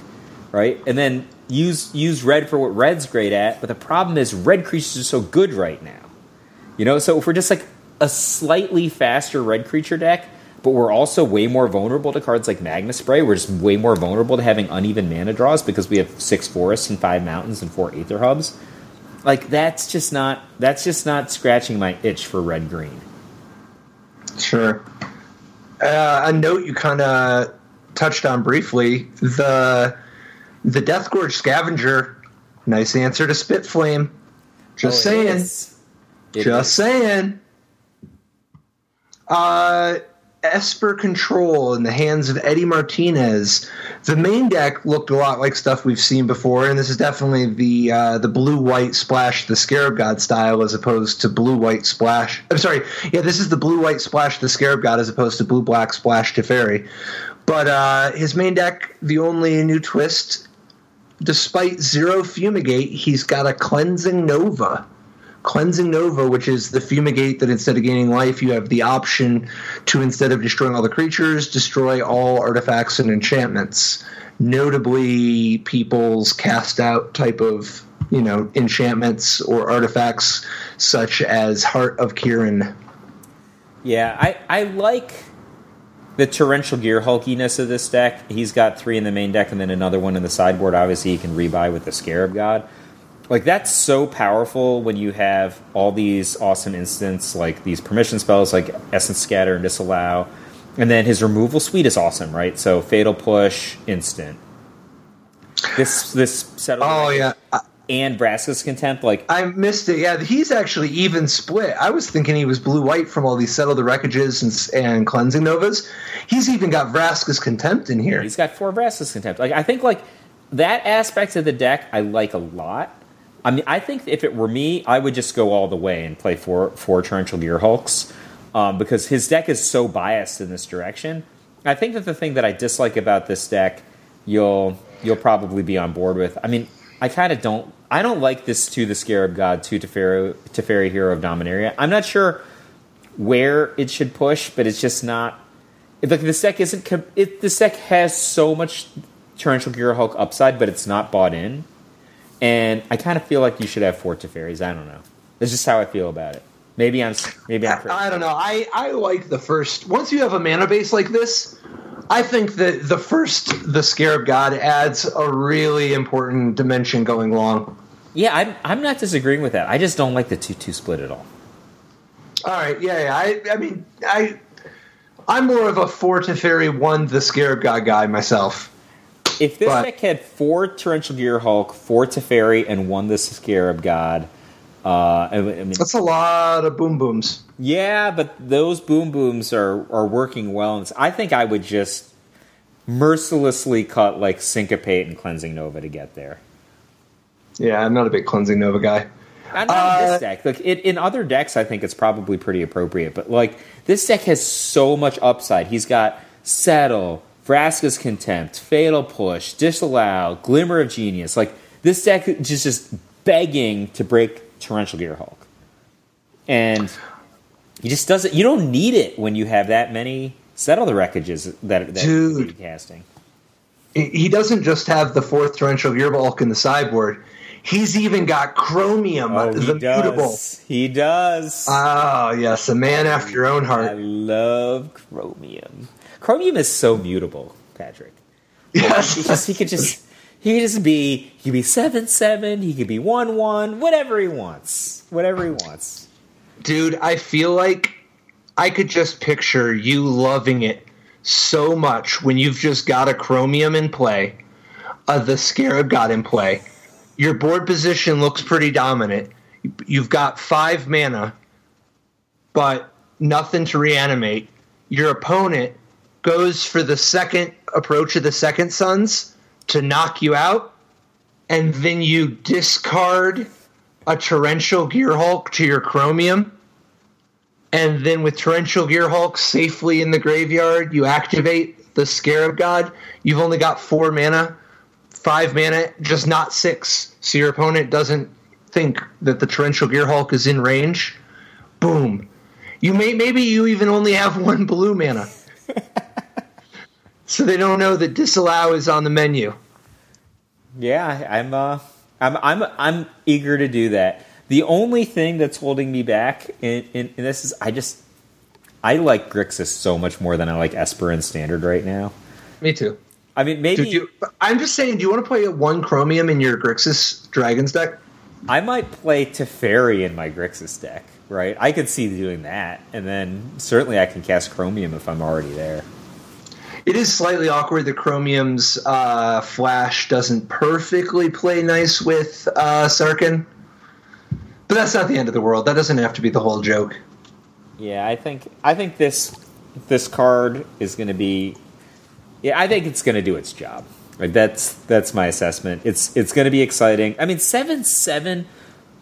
right? And then use red for what red's great at, but the problem is red creatures are so good right now. So if we're just like a slightly faster red creature deck, but we're also way more vulnerable to cards like Magma Spray, we're just way more vulnerable to having uneven mana draws because we have 6 forests and 5 mountains and 4 Aether Hubs. Like that's just not scratching my itch for red-green. Sure. A note you kind of touched on briefly, the Deathgorge Scavenger, nice answer to Spitflame. Just saying. Just saying. Esper Control in the hands of Eddie Martinez. The main deck looked a lot like stuff we've seen before, and this is definitely the blue-white splash the Scarab God style as opposed to blue-white splash. I'm sorry, yeah, this is the blue-white splash the Scarab God as opposed to blue-black splash Teferi. But his main deck, the only new twist, despite 0 Fumigate, he's got a Cleansing Nova. Cleansing Nova, which is the Fumigate that instead of gaining life, you have the option to, instead of destroying all the creatures, destroy all artifacts and enchantments. Notably, people's cast out type of, enchantments or artifacts such as Heart of Kirin. Yeah, I like the Torrential Gear hulkiness of this deck. He's got 3 in the main deck and then another one in the sideboard. Obviously, he can rebuy with the Scarab God. Like, that's so powerful when you have all these awesome instants, like these permission spells like Essence Scatter and Disallow. And then his removal suite is awesome, right? So Fatal Push, instant. This settle. Oh, yeah. And Vraska's Contempt, like... I missed it. Yeah, he's actually even split. I was thinking he was blue-white from all these Settle the Wreckages and Cleansing Novas. He's even got Vraska's Contempt in here. He's got 4 Vraska's Contempt. Like, I think, like, that aspect of the deck I like a lot. I mean, I think if it were me, I would just go all the way and play 4 Torrential Gear Hulks because his deck is so biased in this direction. I think that the thing that I dislike about this deck, you'll probably be on board with. I mean, I don't like this to the Scarab God, to Teferi Hero of Dominaria. I'm not sure where it should push, but it's just not. Like this deck this deck has so much Torrential Gear Hulk upside, but it's not bought in. And I kind of feel like you should have 4 Teferis. I don't know. That's just how I feel about it. Maybe I'm crazy. I don't know. I like the first. Once you have a mana base like this, I think that the Scarab God adds a really important dimension going long. Yeah, I'm not disagreeing with that. I just don't like the 2-2 split at all. All right, yeah. I mean, I'm more of a 4 Teferi, 1 the Scarab God guy myself. If this deck had 4 Torrential Gearhulk, 4 Teferi, and 1 the Scarab God, I mean, that's a lot of boom booms. Yeah, but those boom booms are working well. And I think I would just mercilessly cut like Syncopate and Cleansing Nova to get there. Yeah, I'm not a big Cleansing Nova guy. Not in this deck. Like in other decks, I think it's probably pretty appropriate. But like this deck has so much upside. He's got Settle, Vraska's Contempt, Fatal Push, Disallow, Glimmer of Genius. Like this deck is just begging to break Torrential Gearhulk, and he just doesn't. You don't need it when you have that many Settle the Wreckages that you're casting. He doesn't just have the 4th Torrential Gearhulk in the sideboard. He's even got Chromium, mutable. He does. Oh, yes, a man after your own heart. I love Chromium. Chromium is so mutable, Patrick. Yes. He could be 7/7, he could be 1/1, whatever he wants. Dude, I feel like I could just picture you loving it so much when you've just got a Chromium in play, the Scarab God in play. Your board position looks pretty dominant. You've got 5 mana, but nothing to reanimate. Your opponent goes for the second approach of the Second Sons to knock you out, and then you discard a Torrential Gearhulk to your Chromium, and then with Torrential Gearhulk safely in the graveyard, you activate the Scarab God. You've only got 4 mana. 5 mana, just not 6. So your opponent doesn't think that the Torrential Gearhulk is in range. Boom. Maybe you even only have 1 blue mana. So they don't know that Disallow is on the menu. Yeah, I'm eager to do that. The only thing that's holding me back in this is I like Grixis so much more than I like Esper in Standard right now. Me too. I mean, maybe... I'm just saying, do you want to play 1 Chromium in your Grixis Dragons deck? I might play Teferi in my Grixis deck, right? I could see doing that, and then certainly I can cast Chromium if I'm already there. It is slightly awkward that Chromium's Flash doesn't perfectly play nice with Sarkhan. But that's not the end of the world. That doesn't have to be the whole joke. Yeah, I think this card is going to be... Yeah, I think it's going to do its job. Right, that's my assessment. It's going to be exciting. I mean, 7/7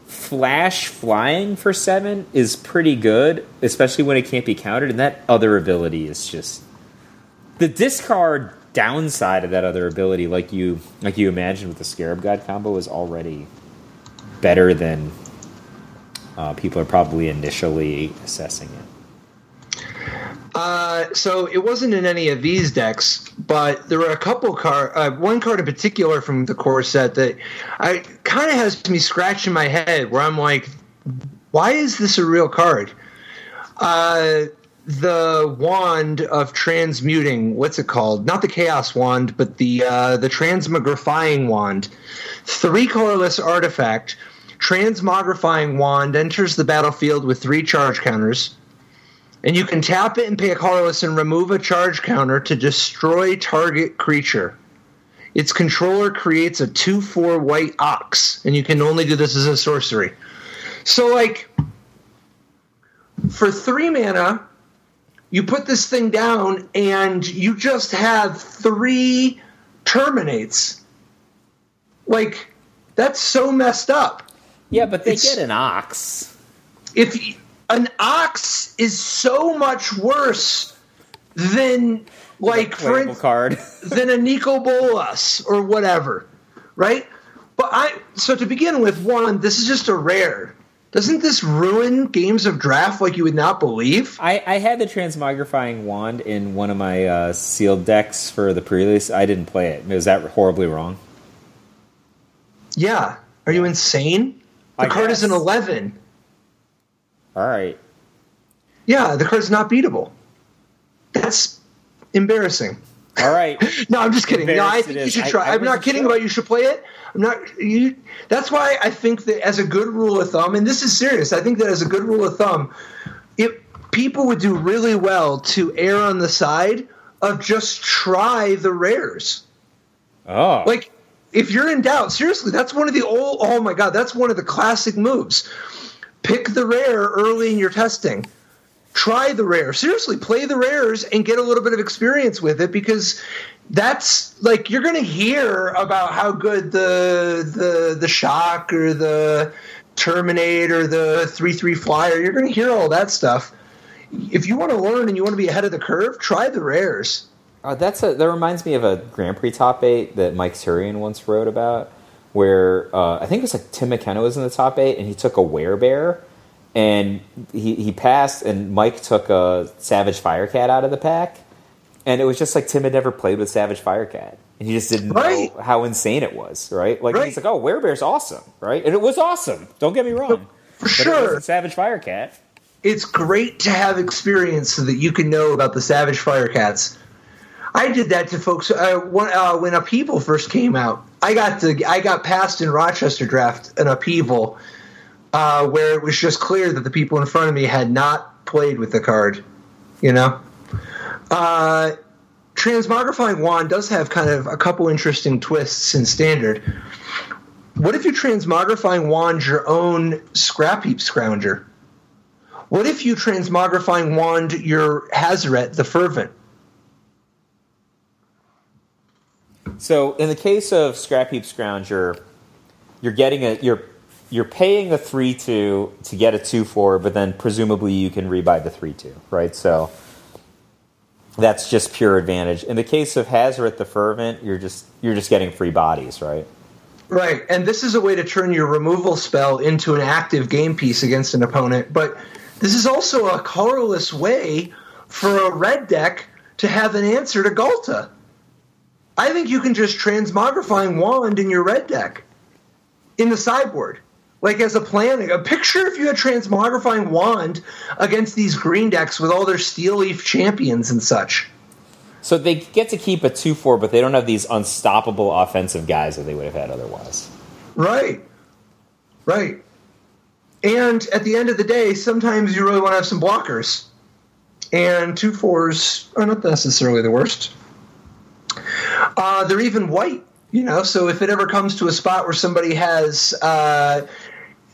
Flash flying for 7 is pretty good, especially when it can't be countered. And that other ability is just the discard downside of that other ability, like you imagined with the Scarab God combo, is already better than people are probably initially assessing it. So it wasn't in any of these decks, but there were a couple one card in particular from the core set that kind of has me scratching my head, where I'm like, why is this a real card? The Wand of Transmuting, what's it called? Not the Chaos Wand, but the Transmogrifying Wand. 3 colorless artifact. Transmogrifying Wand enters the battlefield with 3 charge counters. And you can tap it and pay a colorless and remove a charge counter to destroy target creature. Its controller creates a 2/4 white ox, and you can only do this as a sorcery. So, like, for 3 mana, you put this thing down, and you just have 3 terminates. Like, that's so messed up. Yeah, but they get an ox. An ox is so much worse than, like, than a Nicol Bolas or whatever, right? So to begin with, 1, this is just a rare. Doesn't this ruin games of draft like you would not believe? I had the Transmogrifying Wand in one of my sealed decks for the pre-release. I didn't play it. Was that horribly wrong? Yeah. Are you insane? The card is an 11. All right. Yeah, the card's not beatable. That's embarrassing. All right. No, I'm just kidding. No, I think you should try. I'm not kidding about you should play it. I'm not. That's why I think that as a good rule of thumb, and this is serious, I think that as a good rule of thumb, people would do really well to err on the side of just try the rares. Oh. Like, if you're in doubt, seriously, that's one of the oh my God, that's one of the classic moves. Pick the rare early in your testing. Try the rare. Seriously, play the rares and get a little bit of experience with it, because that's like you're going to hear about how good the Shock or the Terminate or the 3/3 Flyer. You're going to hear all that stuff. If you want to learn and you want to be ahead of the curve, try the rares. That reminds me of a Grand Prix top 8 that Mike Turian once wrote about, where I think it was like Tim McKenna was in the top 8, and he took a Werebear. And he passed, and Mike took a Savage Firecat out of the pack. And it was just like Tim had never played with Savage Firecat. And he just didn't know how insane it was, right? Like, he's like, oh, Werebear's awesome, right? And it was awesome. Don't get me wrong. For sure. It wasn't Savage Firecat. It's great to have experience so that you can know about the Savage Firecats. I did that to folks when Upheaval first came out. I got passed in Rochester draft an Upheaval where it was just clear that the people in front of me had not played with the card, you know? Transmogrifying Wand does have kind of a couple interesting twists in Standard. What if you Transmogrifying Wand your own Scrap Heap Scrounger? What if you Transmogrifying Wand your Hazaret, the Fervent? So in the case of Scrap Heap Scrounger, you're paying a 3/2 to get a 2/4, but then presumably you can rebuy the 3/2, right? So that's just pure advantage. In the case of Hazaret the Fervent, you're just getting free bodies, right? Right, and this is a way to turn your removal spell into an active game piece against an opponent, but this is also a colorless way for a red deck to have an answer to Galta. I think you can just Transmogrifying Wand in your red deck in the sideboard. Like as a planning. A picture if you had Transmogrifying Wand against these green decks with all their Steel Leaf champions and such. So they get to keep a 2/4, but they don't have these unstoppable offensive guys that they would have had otherwise. Right. Right. And at the end of the day, sometimes you really want to have some blockers. And 2/4s are not necessarily the worst. They're even white, you know, so if it ever comes to a spot where somebody has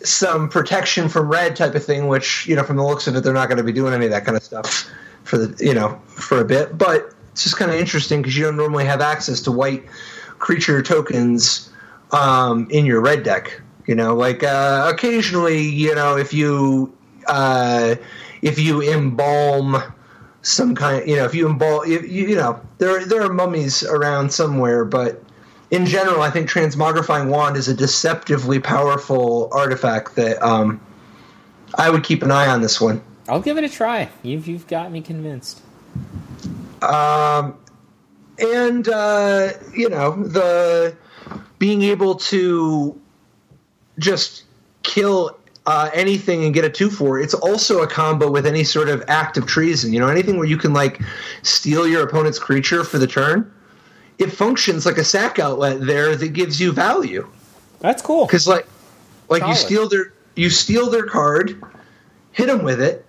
some protection from red type of thing, which, you know, from the looks of it, they're not going to be doing any of that kind of stuff for a bit. But it's just kind of interesting because you don't normally have access to white creature tokens in your red deck. You know, like occasionally, you know, if you embalm some kind, you know, if you embalm, you know, there are mummies around somewhere, but in general, I think Transmogrifying Wand is a deceptively powerful artifact that I would keep an eye on this one. I'll give it a try. You've got me convinced. You know, the being able to just kill anything and get a 2/4. It's also a combo with any sort of act of treason. You know, anything where you can like steal your opponent's creature for the turn. It functions like a sack outlet there that gives you value. That's cool. Because like you steal their card, hit them with it,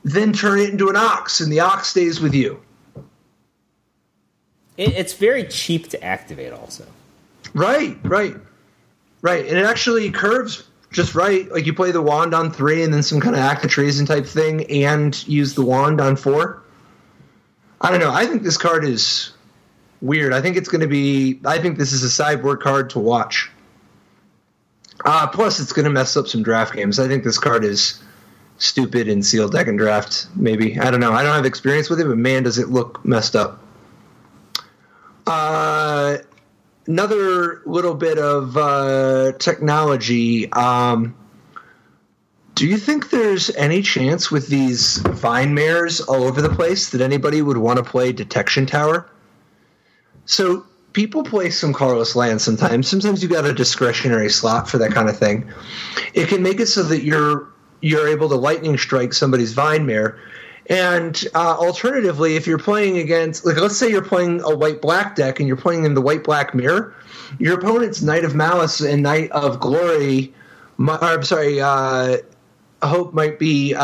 then turn it into an ox, and the ox stays with you. It's very cheap to activate, also. Right, and it actually curves just right. Like you play the wand on 3 and then some kind of act of treason type thing and use the wand on 4. I don't know. I think this card is weird. I think this is a sideboard card to watch. Plus, it's going to mess up some draft games. I think this card is stupid in sealed deck and draft, maybe. I don't know. I don't have experience with it, but man, does it look messed up. Another little bit of technology. Do you think there's any chance with these Vine Mares all over the place that anybody would want to play Detection Tower? So people play some colorless lands sometimes. Sometimes you got a discretionary slot for that kind of thing. It can make it so that you're able to lightning strike somebody's Vine Mare And alternatively, if you're playing against, like, let's say you're playing a white-black deck and you're playing in the white-black mirror, your opponent's Knight of Malice and Knight of Glory, Hope might be, if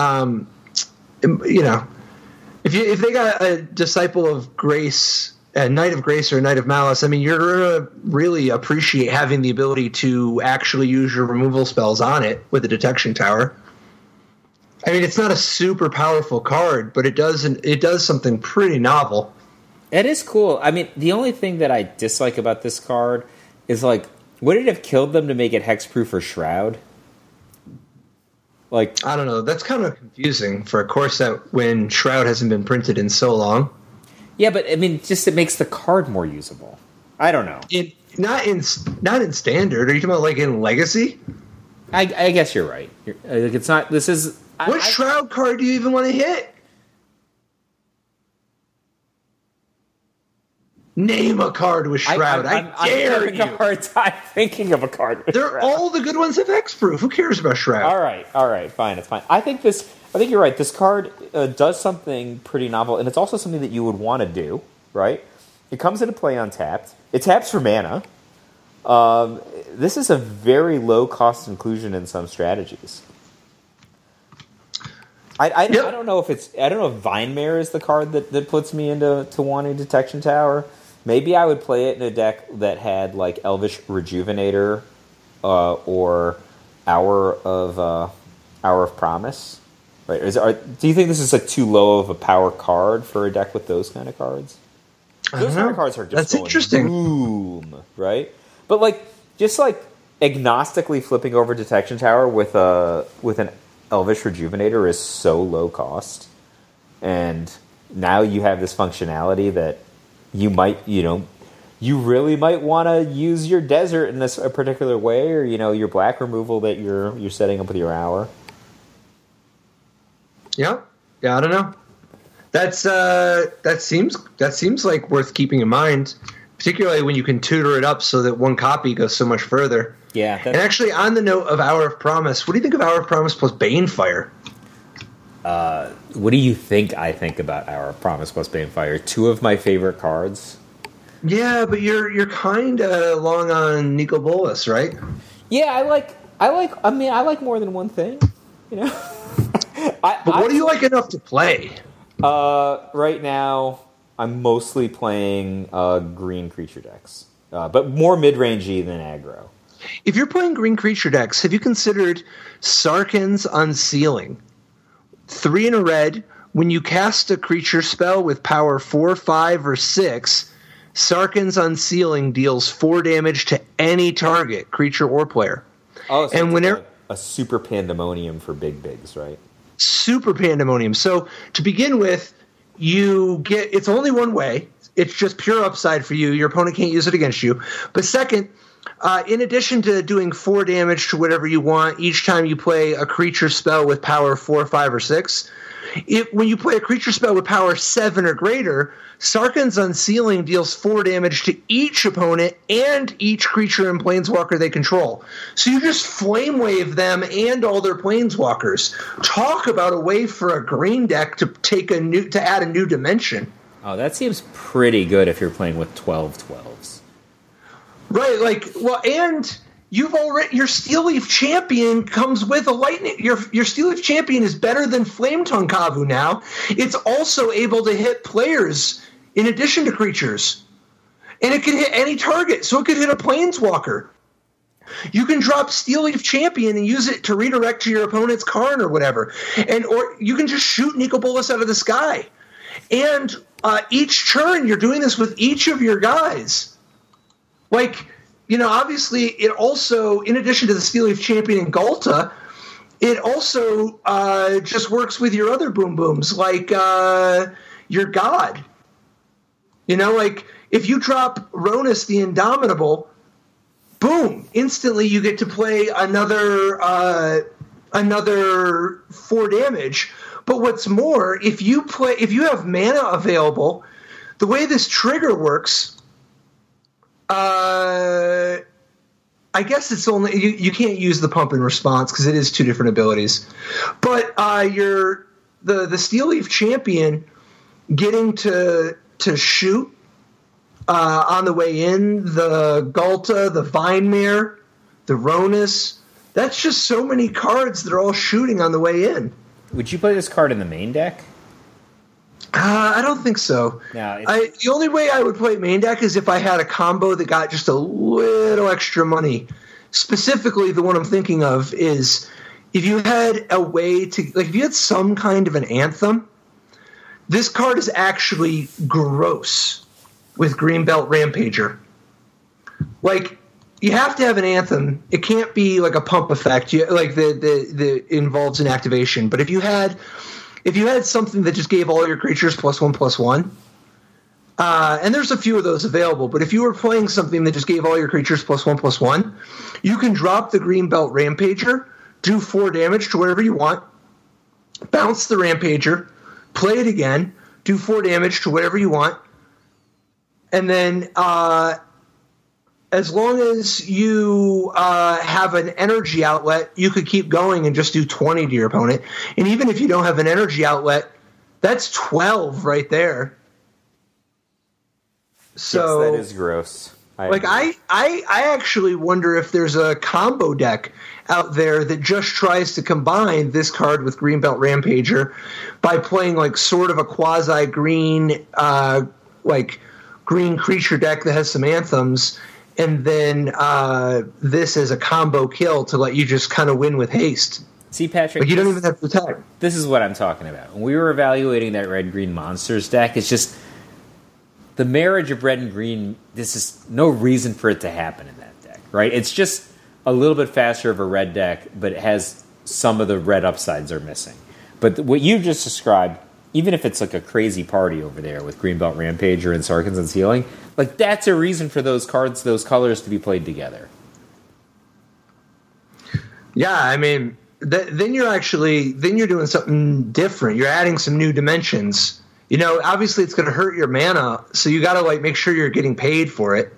they got a Disciple of Grace, a Knight of Grace or a Knight of Malice, I mean, you're going to really appreciate having the ability to actually use your removal spells on it with a Detection Tower. I mean, it's not a super powerful card, but it does something pretty novel. It is cool. I mean, the only thing that I dislike about this card is, like, would it have killed them to make it hexproof or Shroud? Like, I don't know. That's kind of confusing for a core set when Shroud hasn't been printed in so long. Yeah, but I mean, just it makes the card more usable. I don't know. Not in Standard. Are you talking about like in Legacy? I guess you're right. It's not. This is. What Shroud card do you even want to hit? Name a card with Shroud. I dare you. I'm thinking of a card with Shroud. All the good ones have Hexproof. Who cares about Shroud? All right, fine, it's fine. I think you're right. This card does something pretty novel, and it's also something that you would want to do, right? It comes into play untapped. It taps for mana. This is a very low-cost inclusion in some strategies. I don't know if Vinemare is the card that puts me into wanting Detection Tower. Maybe I would play it in a deck that had like Elvish Rejuvenator or Hour of Promise. Right? Do you think this is like too low of a power card for a deck with those kind of cards? Those kind of cards are just That's interesting. Boom, right? But like just like agnostically flipping over Detection Tower with an Elvish Rejuvenator is so low cost, and now you have this functionality that you really might want to use your desert in a particular way, or your black removal that you're setting up with your hour. Yeah, I don't know. That seems like worth keeping in mind, particularly when you can tutor it up so that one copy goes so much further. Yeah. And actually, on the note of Hour of Promise, what do you think of Hour of Promise plus Banefire? What do you think I think about Hour of Promise plus Banefire? Two of my favorite cards. Yeah, but you're kind of long on Nicol Bolas, right? Yeah, I like more than one thing, But what do you like enough to play? Right now, I'm mostly playing green creature decks, but more mid-rangey than aggro. If you're playing green creature decks, have you considered Sarkhan's Unsealing? 3 in a red. When you cast a creature spell with power 4, 5, or 6, Sarkhan's Unsealing deals 4 damage to any target, creature or player. Oh, so and whenever a super pandemonium for bigs, right? Super pandemonium. So to begin with, it's only one way. It's just pure upside for you. Your opponent can't use it against you. But second, in addition to doing 4 damage to whatever you want each time you play a creature spell with power 4, 5, or 6, when you play a creature spell with power 7 or greater, Sarkhan's Unsealing deals 4 damage to each opponent and each creature and planeswalker they control. So you just flame wave them and all their planeswalkers. Talk about a way for a green deck to add a new dimension. Oh, that seems pretty good if you're playing with 12/12s. Right, and your Steel Leaf Champion comes with a lightning. Your Steel Leaf Champion is better than Flame Tongue Kavu now. It's also able to hit players in addition to creatures. And it can hit any target, so it could hit a planeswalker. You can drop Steel Leaf Champion and use it to redirect to your opponent's Karn or whatever. Or you can just shoot Nicol Bolas out of the sky. And each turn, you're doing this with each of your guys. Obviously, it also, in addition to the Steel Leaf Champion and Galta, it also just works with your other boom booms, like your God. If you drop Ronus the Indomitable, boom, instantly you get to play another 4 damage. But what's more, if you have mana available, the way this trigger works, I guess it's only you can't use the pump and response because it is 2 different abilities. But the Steel Leaf Champion getting to shoot on the way in, the Galta, the Vinemare, the Ronus. That's just so many cards that are all shooting on the way in. Would you play this card in the main deck? I don't think so. No, the only way I would play main deck is if I had a combo that got just a little extra money. Specifically, the one I'm thinking of is if you had a way to, like, if you had some kind of an Anthem, this card is actually gross with Greenbelt Rampager. Like, you have to have an Anthem. It can't be like a pump effect, like the involves an activation. But if you had something that just gave all your creatures +1/+1, and there's a few of those available, but if you were playing something that just gave all your creatures +1/+1, you can drop the Greenbelt Rampager, do 4 damage to whatever you want, bounce the Rampager, play it again, do 4 damage to whatever you want, and then as long as you have an energy outlet, you could keep going and just do 20 to your opponent. And even if you don't have an energy outlet, that's 12 right there. So yes, that is gross. I actually wonder if there's a combo deck out there that just tries to combine this card with Greenbelt Rampager by playing like sort of a quasi-green like green creature deck that has some anthems, and then this is a combo kill to let you just kind of win with haste. See, Patrick, like you don't even have to attack. This is what I'm talking about. When we were evaluating that red-green monsters deck, it's just the marriage of red and green. This is no reason for it to happen in that deck, right? It's just a little bit faster of a red deck, but it has some of the red upsides are missing. But what you just described, even if it's like a crazy party over there with Greenbelt Rampager and Sarkhan's Unsealing, like that's a reason for those cards, those colors to be played together. Yeah, I mean, then you're doing something different. You're adding some new dimensions. You know, obviously it's going to hurt your mana, so you got to like make sure you're getting paid for it.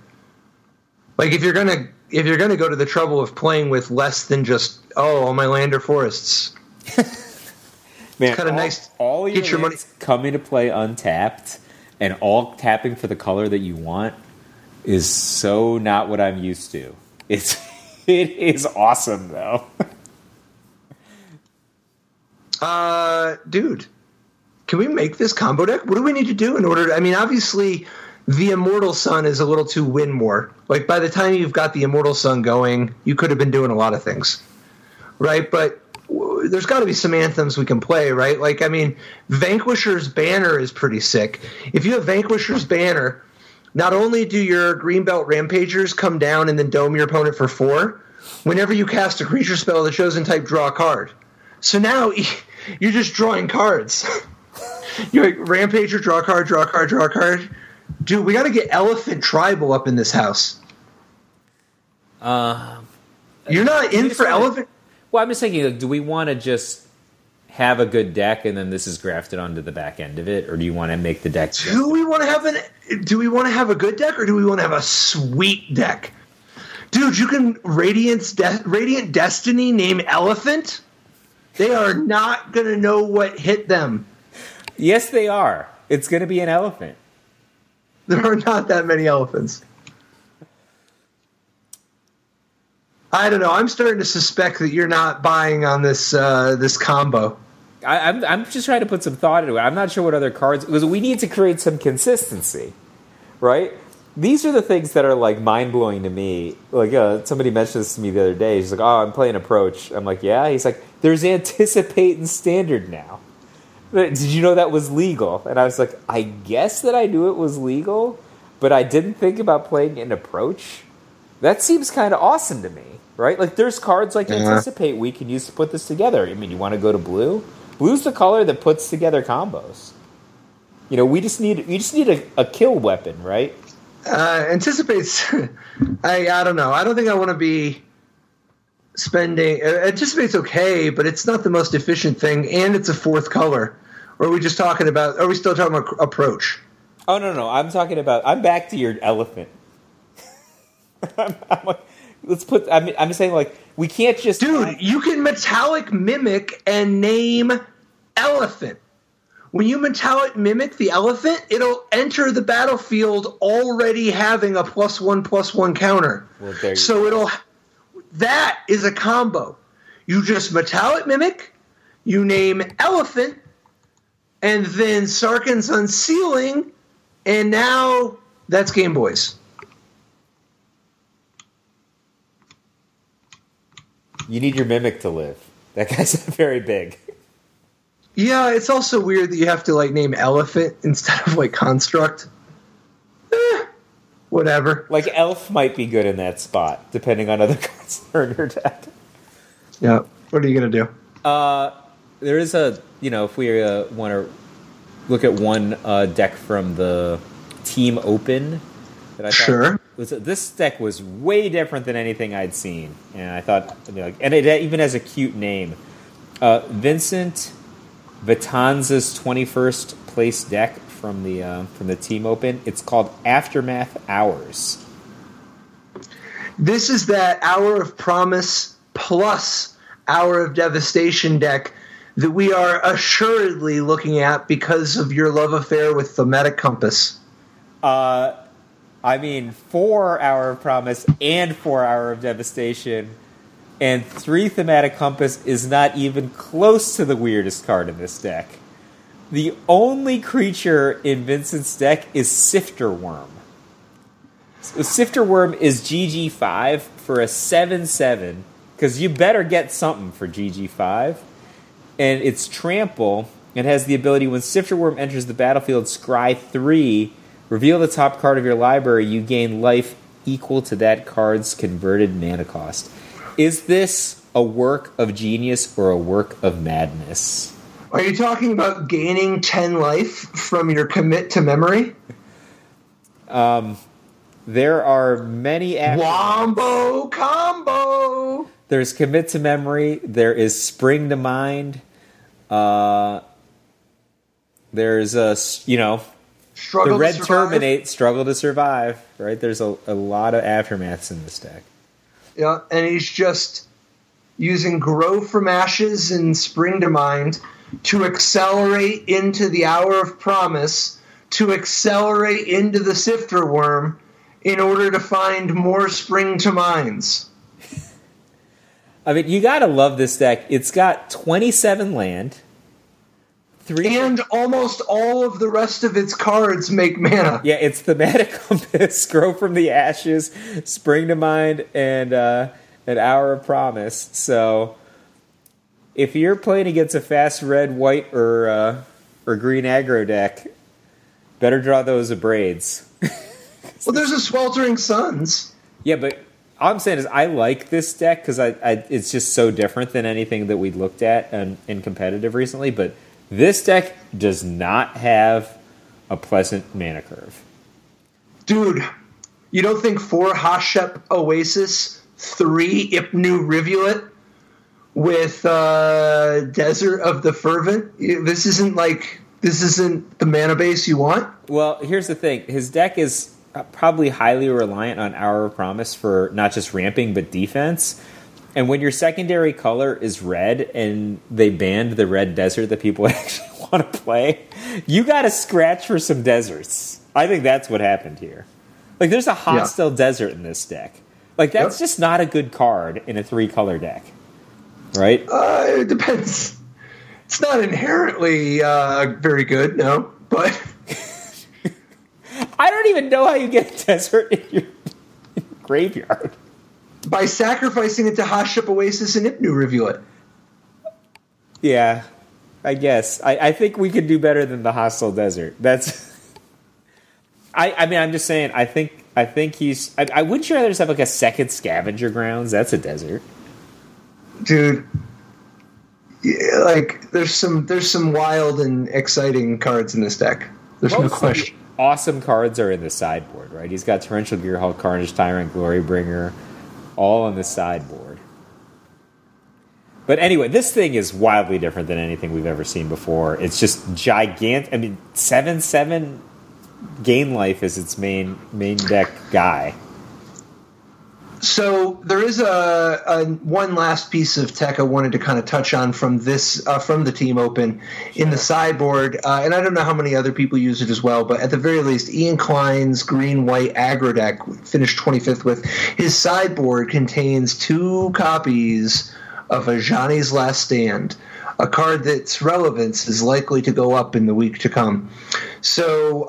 Like if you're gonna go to the trouble of playing with less than just all my land or forests. Man, it's kind of nice. All your money coming to play untapped and all tapping for the color that you want is so not what I'm used to. It is awesome though. Dude, can we make this combo deck? What do we need to do in order to, I mean, obviously the Immortal Sun is a little too win more. Like by the time you've got the Immortal Sun going, you could have been doing a lot of things. Right? But there's got to be some anthems we can play, right? Like, I mean, Vanquisher's Banner is pretty sick. If you have Vanquisher's Banner, not only do your Greenbelt Rampagers come down and then dome your opponent for 4, whenever you cast a creature spell of the chosen type, draw a card. So now you're just drawing cards. You're like, Rampager, draw a card, draw a card, draw a card. Dude, we got to get Elephant Tribal up in this house. You're not in for Elephant? Well, I'm just thinking, like, do we want to just have a good deck and then this is grafted onto the back end of it, or do you want to make the deck? Do we want to have a good deck, or do we want to have a sweet deck? Dude, you can Radiant Destiny name Elephant. They are not going to know what hit them. Yes, they are. It's going to be an elephant. There are not that many elephants. I don't know. I'm starting to suspect that you're not buying on this this combo. I'm just trying to put some thought into it. I'm not sure what other cards, because we need to create some consistency, right? These are the things that are like mind blowing to me. Like somebody mentioned this to me the other day. He's like, "Oh, I'm playing Approach." I'm like, "Yeah." He's like, "There's Anticipate in Standard now." Did you know that was legal? And I was like, I guess that I knew it was legal, but I didn't think about playing an Approach. That seems kind of awesome to me, right? Like, there's cards like Anticipate we can use to put this together. I mean, you want to go to blue? Blue's the color that puts together combos. You know, we just need a kill weapon, right? Anticipate's... I don't know. I don't think I want to be spending... Anticipate's okay, but it's not the most efficient thing, and it's a 4th color. Or are we just talking about... Are we still talking about Approach? Oh, no. I'm back to your elephant. I'm like, let's put... I'm saying, like, we can't just... Dude, you can Metallic Mimic and name elephant. When you metallic mimic the elephant, it'll enter the battlefield already having a +1/+1 counter. Well, so that is a combo. You just metallic mimic, you name elephant, and then Sarkhan's Unsealing, and now that's Game Boys. You need your mimic to live. That guy's very big. Yeah, it's also weird that you have to name elephant instead of construct. Whatever. Elf might be good in that spot, depending on other cards that are in your deck. Yeah. What are you gonna do? There is if we want to look at one deck from the Team Open that I thought sure. This deck was way different than anything I'd seen, and I thought, and it even has a cute name, Vincent Vitanza's 21st place deck from the Team Open. It's called Aftermath Hours. This is that Hour of Promise plus Hour of Devastation deck that we are assuredly looking at because of your love affair with Thematic Compass. 4 Hour of Promise and 4 Hour of Devastation and 3 Thematic Compass is not even close to the weirdest card in this deck. The only creature in Vincent's deck is Sifter Worm. So Sifter Worm is GG5 for a 7/7, because you better get something for GG5. And it's Trample, and has the ability, when Sifter Worm enters the battlefield, scry 3, reveal the top card of your library, you gain life equal to that card's converted mana cost. Is this a work of genius or a work of madness? Are you talking about gaining 10 life from your commit to memory? There are many... Wombo combo! There's Commit to Memory. There is Spring to Mind. There's Struggle the Red to Survive. Terminate, Struggle to Survive. Right? There's a lot of aftermaths in this deck. Yeah, and he's just using Grow from Ashes and Spring to Mind to accelerate into the Hour of Promise, to accelerate into the Sifter Worm in order to find more Spring to Minds. You gotta love this deck. It's got 27 land. And almost all of the rest of its cards make mana. Yeah, it's Thematic Compass, Grow from the Ashes, Spring to Mind, and an Hour of Promise. So, if you're playing against a fast red, white, or green aggro deck, better draw those Abrades. Well, there's a Sweltering Suns. Yeah, but all I'm saying is I like this deck because it's just so different than anything that we looked at in competitive recently, but this deck does not have a pleasant mana curve. Dude, you don't think 4 Hashep Oasis, 3 Ipnu Rivulet with Desert of the Fervent? This isn't the mana base you want? Well, here's the thing. His deck is probably highly reliant on Hour of Promise for not just ramping, but defense. And when your secondary color is red and they banned the red desert that people actually want to play, you got to scratch for some deserts. I think that's what happened here. There's a hostile desert in this deck. That's just not a good card in a 3-color deck. Right? It depends. It's not inherently very good, no, but... I don't even know how you get a desert in your graveyard. By sacrificing it to Hashep Oasis and Ipnu Rivulet. Yeah, I guess. I think we could do better than the hostile desert. That's... I'm just saying, I think he's... I wouldn't you rather just have a second Scavenger Grounds? That's a desert. Dude, yeah, there's some wild and exciting cards in this deck. There's no question. Awesome cards are in the sideboard, right? He's got Torrential Gearhulk, Carnage Tyrant, Glorybringer, all on the sideboard. But anyway, this thing is wildly different than anything we've ever seen before. It's just gigantic. 7/7 gain life is its main deck guy. So there is a one last piece of tech I wanted to kind of touch on from this from the Team Open in the sideboard, and I don't know how many other people use it as well, but at the very least, Ian Klein's green-white aggro deck finished 25th with his sideboard contains 2 copies of Ajani's Last Stand, a card that's relevance is likely to go up in the week to come. So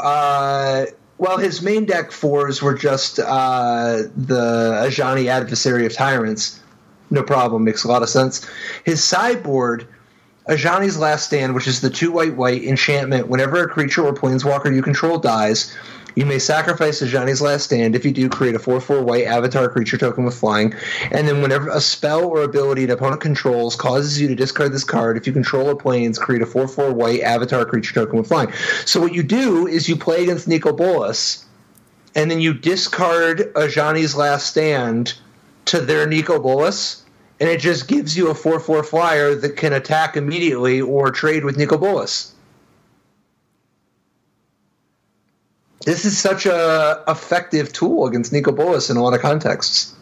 while his main deck 4s were just the Ajani Adversary of Tyrants, no problem, makes a lot of sense. His sideboard, Ajani's Last Stand, which is the 2 white enchantment, whenever a creature or planeswalker you control dies, you may sacrifice Ajani's Last Stand. If you do, create a 4/4 white avatar creature token with flying. And then whenever a spell or ability an opponent controls causes you to discard this card, if you control a planes, create a 4/4 white avatar creature token with flying. So what you do is you play against Nicol Bolas, and then you discard Ajani's Last Stand to their Nicol Bolas, and it just gives you a 4/4 flyer that can attack immediately or trade with Nicol Bolas. This is such a effective tool against Nicol Bolas in a lot of contexts.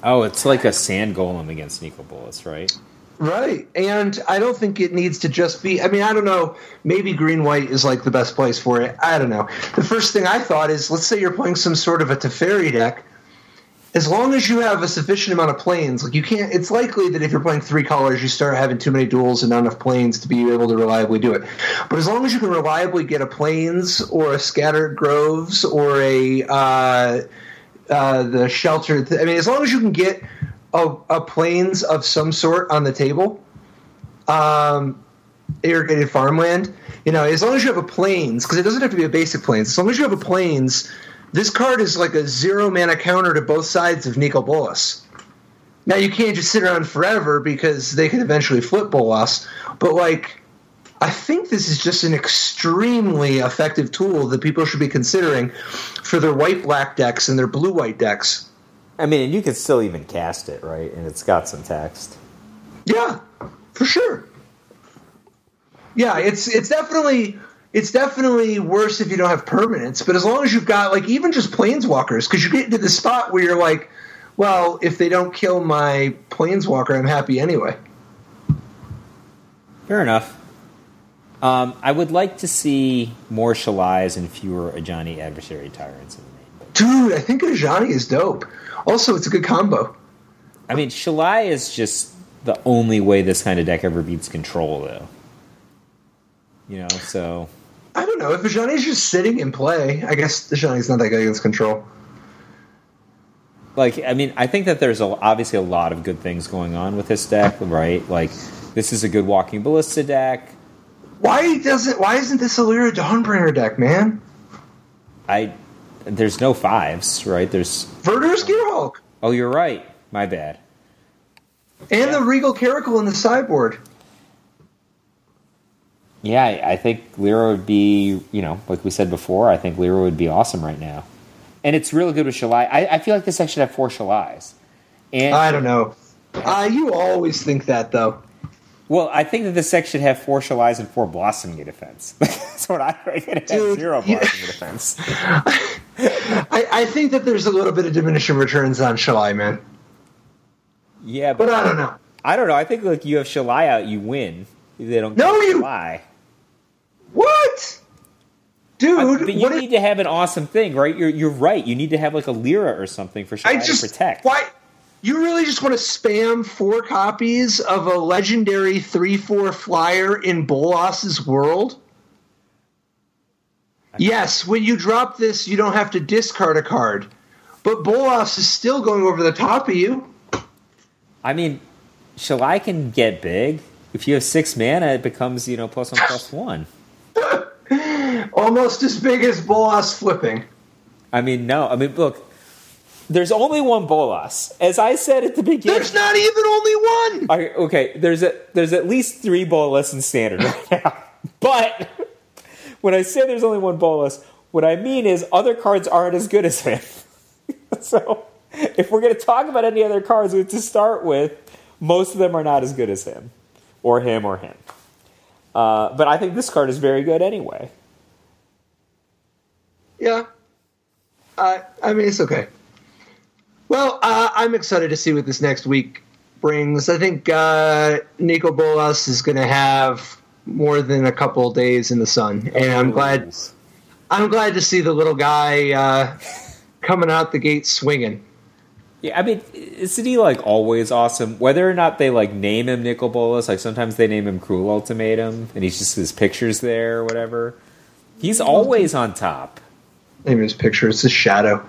Oh, it's like a sand golem against Nicol Bolas, right? Right, and I don't think it needs to just be... I mean, I don't know. Maybe green-white is like the best place for it. I don't know. The first thing I thought is, let's say you're playing some sort of a Teferi deck. As long as you have a sufficient amount of planes, like you can't. It's likely that if you're playing 3 colors, you start having too many duels and not enough planes to be able to reliably do it. But as long as you can reliably get a planes or a scattered groves or the shelter. I mean, as long as you can get a planes of some sort on the table, irrigated farmland. As long as you have a planes, because it doesn't have to be a basic planes. As long as you have a planes. This card is like a 0-mana counter to both sides of Nicol Bolas. Now, you can't just sit around forever because they can eventually flip Bolas, but, I think this is just an extremely effective tool that people should be considering for their white-black decks and their blue-white decks. I mean, and you can still even cast it, right? And it's got some text. Yeah, for sure. Yeah, it's definitely... It's definitely worse if you don't have permanents, but as long as you've got, even just planeswalkers, because you get into the spot where you're like, well, if they don't kill my planeswalker, I'm happy anyway. Fair enough. I would like to see more Shalais and fewer Ajani Adversary Tyrants in the main. Dude, I think Ajani is dope. Also, it's a good combo. I mean, Shalai is just the only way this kind of deck ever beats control, though. So... I don't know. If Ajani's just sitting in play, I guess Ajani's not that good against control. I think that there's obviously a lot of good things going on with this deck, right? This is a good Walking Ballista deck. Why isn't this a Lyra Dawnbringer deck, man? There's no 5s, right? There's Verdur's Gearhulk. Oh, you're right. My bad. And the Regal Caracal in the sideboard. Yeah, I think Lyra would be, like we said before, I think Lyra would be awesome right now. And it's really good with Shalai. I feel like this deck should have 4 Shalais. And I don't know. You always think that, though. Well, I think that this deck should have 4 Shalais and 4 Blossoming Defense. That's what I think. It has 0 Blossoming Defense. I think that there's a little bit of diminishing returns on Shalai, man. Yeah, but I don't know. I don't know. I think you have Shalai out, you win. If they don't Shalai. What? Dude, but you need to have an awesome thing, right? You're right. You need to have a Lyra or something for Shalai to protect. Why? You really just want to spam 4 copies of a legendary 3/4 flyer in Bolas's world? Yes, when you drop this, you don't have to discard a card. But Bolas is still going over the top of you. I mean, Shalai can get big. If you have 6 mana, it becomes, +1/+1. Almost as big as Bolas flipping. No. Look, there's only one Bolas. As I said at the beginning... There's not even only one! Okay, there's at least 3 Bolas in Standard right now. But when I say there's only one Bolas, what I mean is other cards aren't as good as him. So, if we're going to talk about any other cards to start with, most of them are not as good as him. Or him. But I think this card is very good anyway. Yeah. It's okay. Well, I'm excited to see what this next week brings. I think Nicol Bolas is going to have more than a couple of days in the sun, and I'm glad to see the little guy coming out the gate swinging. Yeah, I mean, isn't he like always awesome? Whether or not they like name him Nicol Bolas, like sometimes they name him Cruel Ultimatum, and he's just his pictures there or whatever. He's always on top. Name his picture. It's a shadow.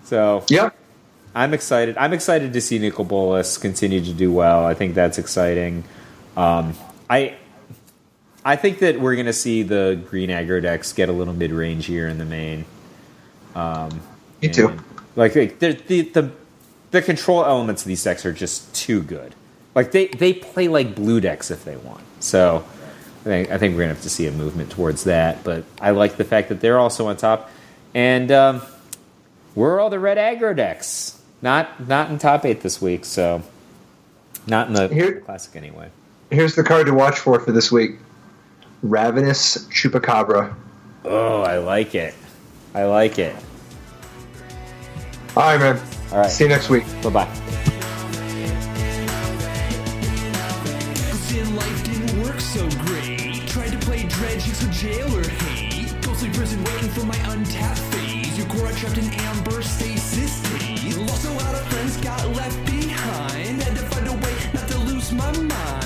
So yeah, I'm excited. I'm excited to see Nicol Bolas continue to do well. I think that's exciting. I think that we're going to see the green aggro decks get a little mid range here in the main. Me too. Like the control elements of these decks are just too good. Like they play like blue decks if they want. So I think we're gonna have to see a movement towards that. But I like the fact that they're also on top. And where are all the red aggro decks? Not in top 8 this week. So not in the classic anyway. Here's the card to watch for this week: Ravenous Chupacabra. Oh, I like it. I like it. All right, man. All right. See you next week. Bye-bye. Life didn't work so great. Tried to play dredge, so jail or hate. Ghostly prison waiting for my untapped phase. Your core trapped in amber stasis days. Lost a lot of friends, got left behind. Had to find a way not to lose my mind.